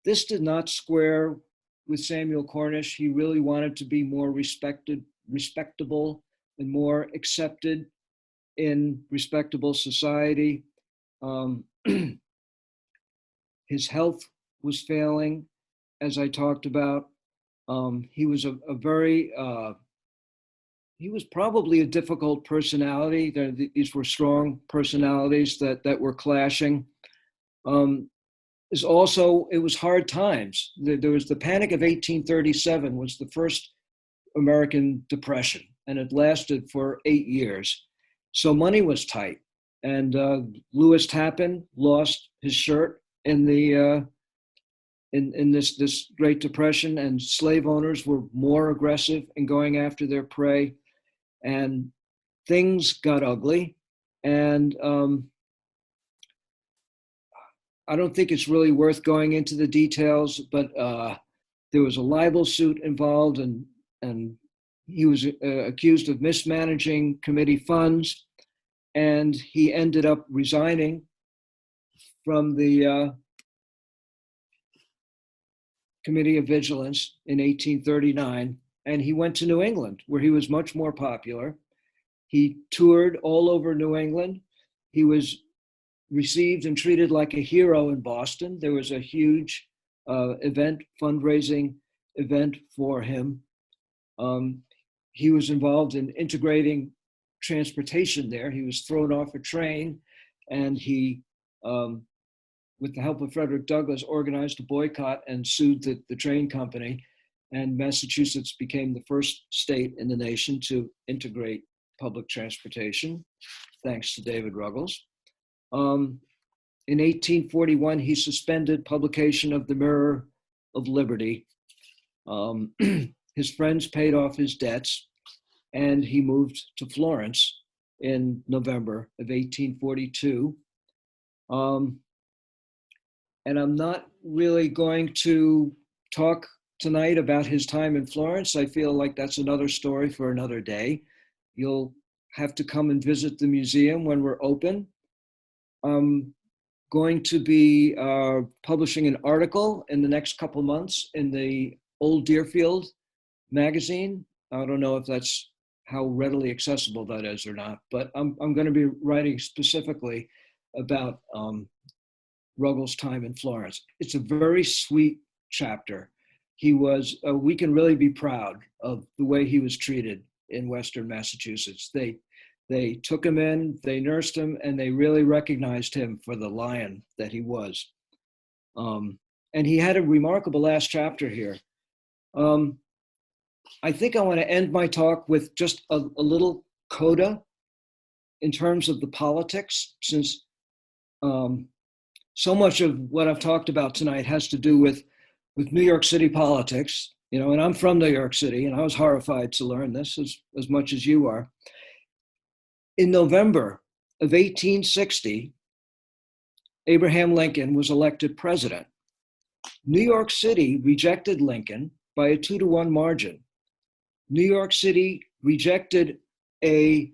this did not square with Samuel Cornish. He really wanted to be more respectable, and more accepted in respectable society. His health was failing, as I talked about. He was he was probably a difficult personality. These were strong personalities that were clashing. It was hard times. There was the Panic of 1837 was the first American Depression, and it lasted for 8 years. So money was tight, and Lewis Tappan lost his shirt in this Great Depression, and slave owners were more aggressive in going after their prey, and things got ugly. And I don't think it's really worth going into the details, but there was a libel suit involved, and he was accused of mismanaging committee funds, and he ended up resigning from the Committee of Vigilance in 1839, and he went to New England, where he was much more popular. He toured all over New England. He was received and treated like a hero in Boston. There was a huge fundraising event for him. He was involved in integrating transportation there. He was thrown off a train, and he, with the help of Frederick Douglass, organized a boycott and sued the train company. And Massachusetts became the first state in the nation to integrate public transportation, thanks to David Ruggles. In 1841, he suspended publication of the Mirror of Liberty. His friends paid off his debts, and he moved to Florence in November of 1842. And I'm not really going to talk tonight about his time in Florence. I feel like that's another story for another day. You'll have to come and visit the museum when we're open. I'm going to be publishing an article in the next couple months in the Old Deerfield magazine. I don't know if that's how readily accessible that is or not, but I'm going to be writing specifically about Ruggles' time in Florence. It's a very sweet chapter. We can really be proud of the way he was treated in Western Massachusetts. They took him in, they nursed him, and they really recognized him for the lion that he was. And he had a remarkable last chapter here. I think I want to end my talk with just a little coda in terms of the politics, since so much of what I've talked about tonight has to do with New York City politics, and I'm from New York City, and I was horrified to learn this as much as you are. In November of 1860, Abraham Lincoln was elected president. New York City rejected Lincoln by a 2-to-1 margin. New York City rejected a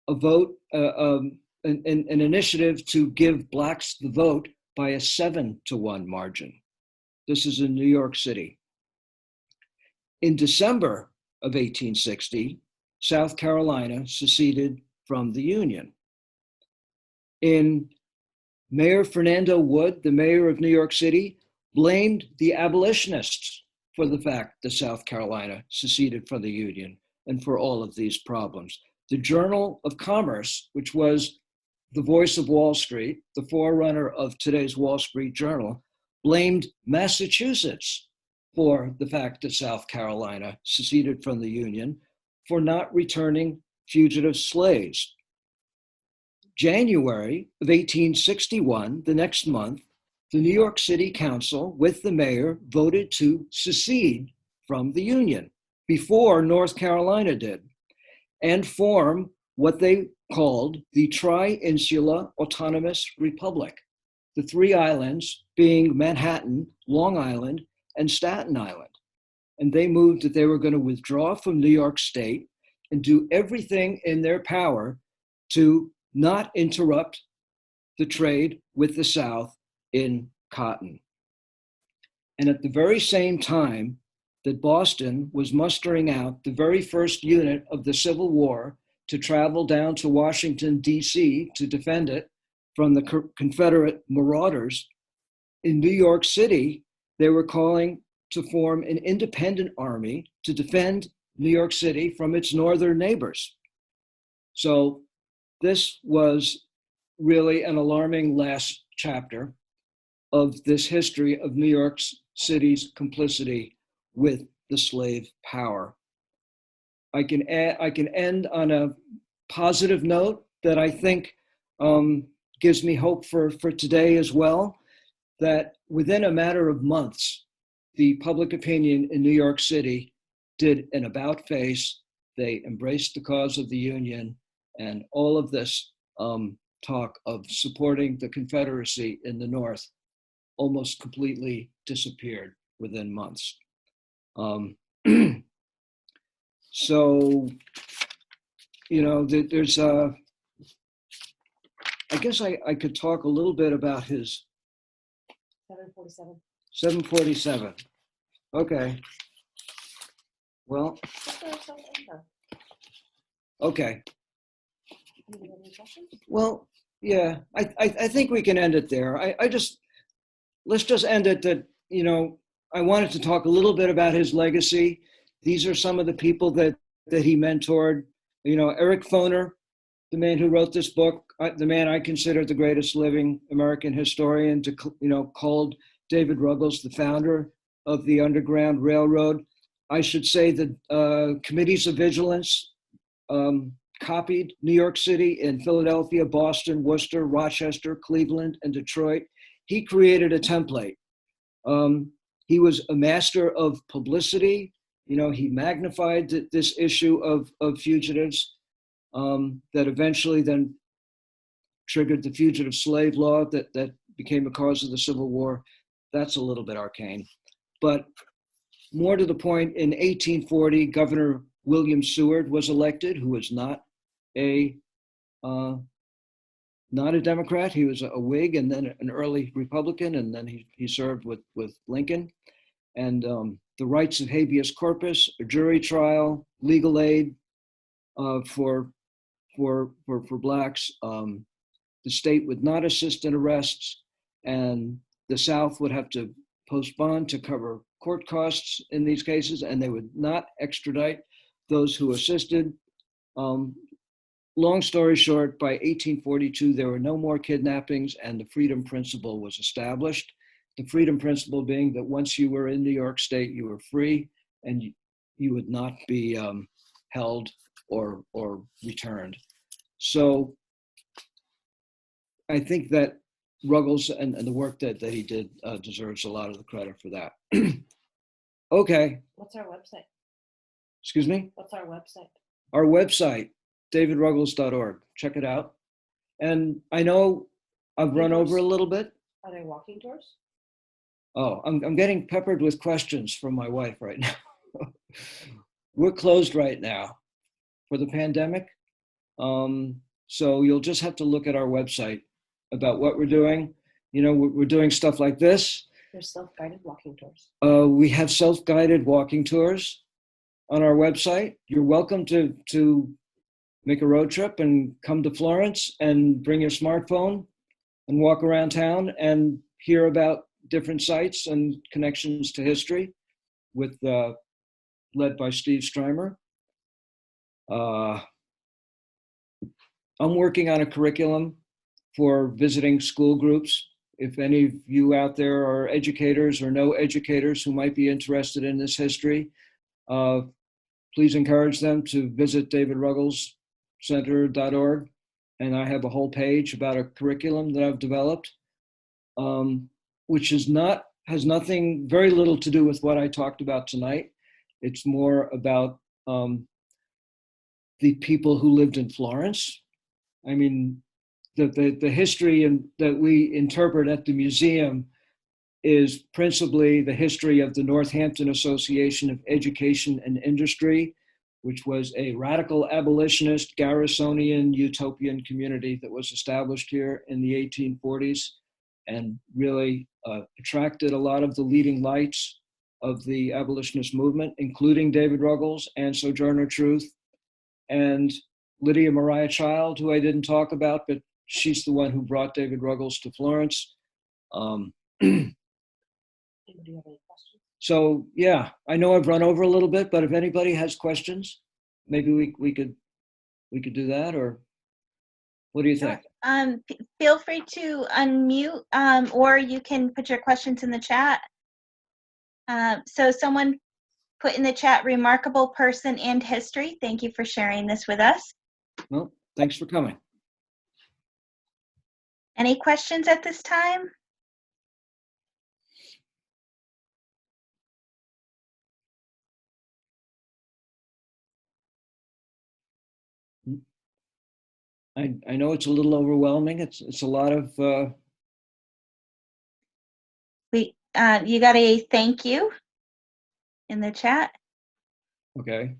vote, an initiative to give blacks the vote by a 7-to-1 margin. This is in New York City. In December of 1860, South Carolina seceded from the Union. Mayor Fernando Wood, the mayor of New York City, blamed the abolitionists for the fact that South Carolina seceded from the Union and for all of these problems. The Journal of Commerce, which was the voice of Wall Street, the forerunner of today's Wall Street Journal, blamed Massachusetts for the fact that South Carolina seceded from the Union for not returning fugitive slaves. January of 1861, the next month, the New York City Council, with the mayor, voted to secede from the Union before North Carolina did, and form what they called the Tri-Insula Autonomous Republic, the 3 islands being Manhattan, Long Island, and Staten Island. And they moved that they were going to withdraw from New York State and do everything in their power to not interrupt the trade with the South in cotton. And at the very same time that Boston was mustering out the very first unit of the Civil War to travel down to Washington, D.C. to defend it from the Confederate marauders, in New York City, they were calling to form an independent army to defend New York City from its northern neighbors. So this was really an alarming last chapter of this history of New York City's complicity with the slave power. I can end on a positive note that I think gives me hope for today as well, that within a matter of months, the public opinion in New York City did an about face. They embraced the cause of the Union, and all of this talk of supporting the Confederacy in the North almost completely disappeared within months. So, there's I guess I could talk a little bit about his 747. 747. Okay. Well, okay. Well, yeah, I think we can end it there. Let's just end it that, I wanted to talk a little bit about his legacy. These are some of the people that he mentored. Eric Foner, the man who wrote this book, the man I consider the greatest living American historian, called David Ruggles the founder of the Underground Railroad. I should say that committees of vigilance copied New York City in Philadelphia, Boston, Worcester, Rochester, Cleveland, and Detroit. He created a template. He was a master of publicity. He magnified this issue of fugitives that eventually then triggered the fugitive slave law that became a cause of the Civil War. That's a little bit arcane. But more to the point, in 1840, Governor William Seward was elected, who was not a Democrat. He was a Whig and then an early Republican, and then he served with Lincoln. And the rights of habeas corpus, a jury trial, legal aid for blacks. The state would not assist in arrests, and the South would have to postpone to cover court costs in these cases, and they would not extradite those who assisted. Long story short, by 1842, there were no more kidnappings, and the freedom principle was established. the freedom principle being that once you were in New York State, you were free and you would not be held or returned. So I think that Ruggles and the work that he did deserves a lot of the credit for that. Okay. What's our website? Excuse me? What's our website? Our website, davidruggles.org. Check it out. And I know I've run over a little bit. Are there walking tours? Oh, I'm getting peppered with questions from my wife right now. We're closed right now for the pandemic. So you'll just have to look at our website about what we're doing. You know, we're doing stuff like this. There's self-guided walking tours. We have self-guided walking tours on our website. You're welcome to make a road trip and come to Florence and bring your smartphone and walk around town and hear about different sites and connections to history with led by Steve Strymer. I'm working on a curriculum for visiting school groups. If any of you out there are educators or know educators who might be interested in this history, please encourage them to visit davidrugglescenter.org. And I have a whole page about a curriculum that I've developed, which has nothing, very little to do with what I talked about tonight. It's more about the people who lived in Florence. I mean, the history that we interpret at the museum is principally the history of the Northampton Association of Education and Industry, which was a radical abolitionist, Garrisonian, utopian community that was established here in the 1840s and really attracted a lot of the leading lights of the abolitionist movement, including David Ruggles and Sojourner Truth and Lydia Mariah Child, who I didn't talk about, but she's the one who brought David Ruggles to Florence. Do you have any questions? So yeah, I know I've run over a little bit, but if anybody has questions, maybe we could do that, or what do you think? Feel free to unmute, or you can put your questions in the chat. So someone put in the chat, remarkable person and history. Thank you for sharing this with us. Well, thanks for coming. Any questions at this time? I know it's a little overwhelming. It's a lot of You got a thank you in the chat. okay.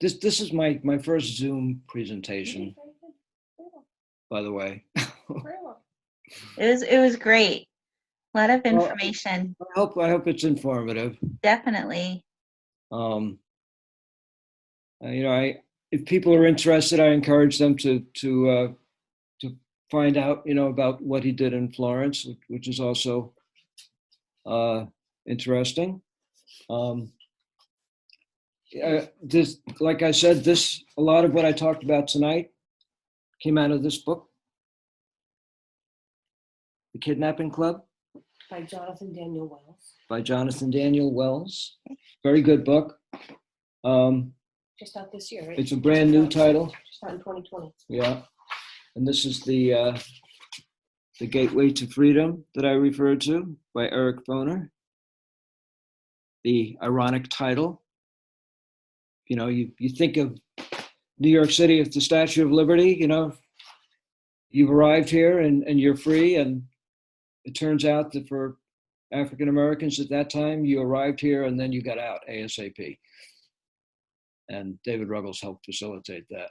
This is my first Zoom presentation, by the way. It was great. A lot of information. I hope it's informative. Definitely. You know, if people are interested, I encourage them to find out, you know, about what he did in Florence, which is also interesting. This, like I said, a lot of what I talked about tonight came out of this book, The Kidnapping Club, By Jonathan Daniel Wells. by Jonathan Daniel Wells. Very good book. Just out this year, right? It's a brand new title. Just out in 2020. Yeah, and this is the Gateway to Freedom that I referred to by Eric Foner. The ironic title. You know, you think of New York City as the Statue of Liberty. You know, you've arrived here and you're free, and it turns out that for African Americans at that time, you arrived here and then you got out ASAP. And David Ruggles helped facilitate that.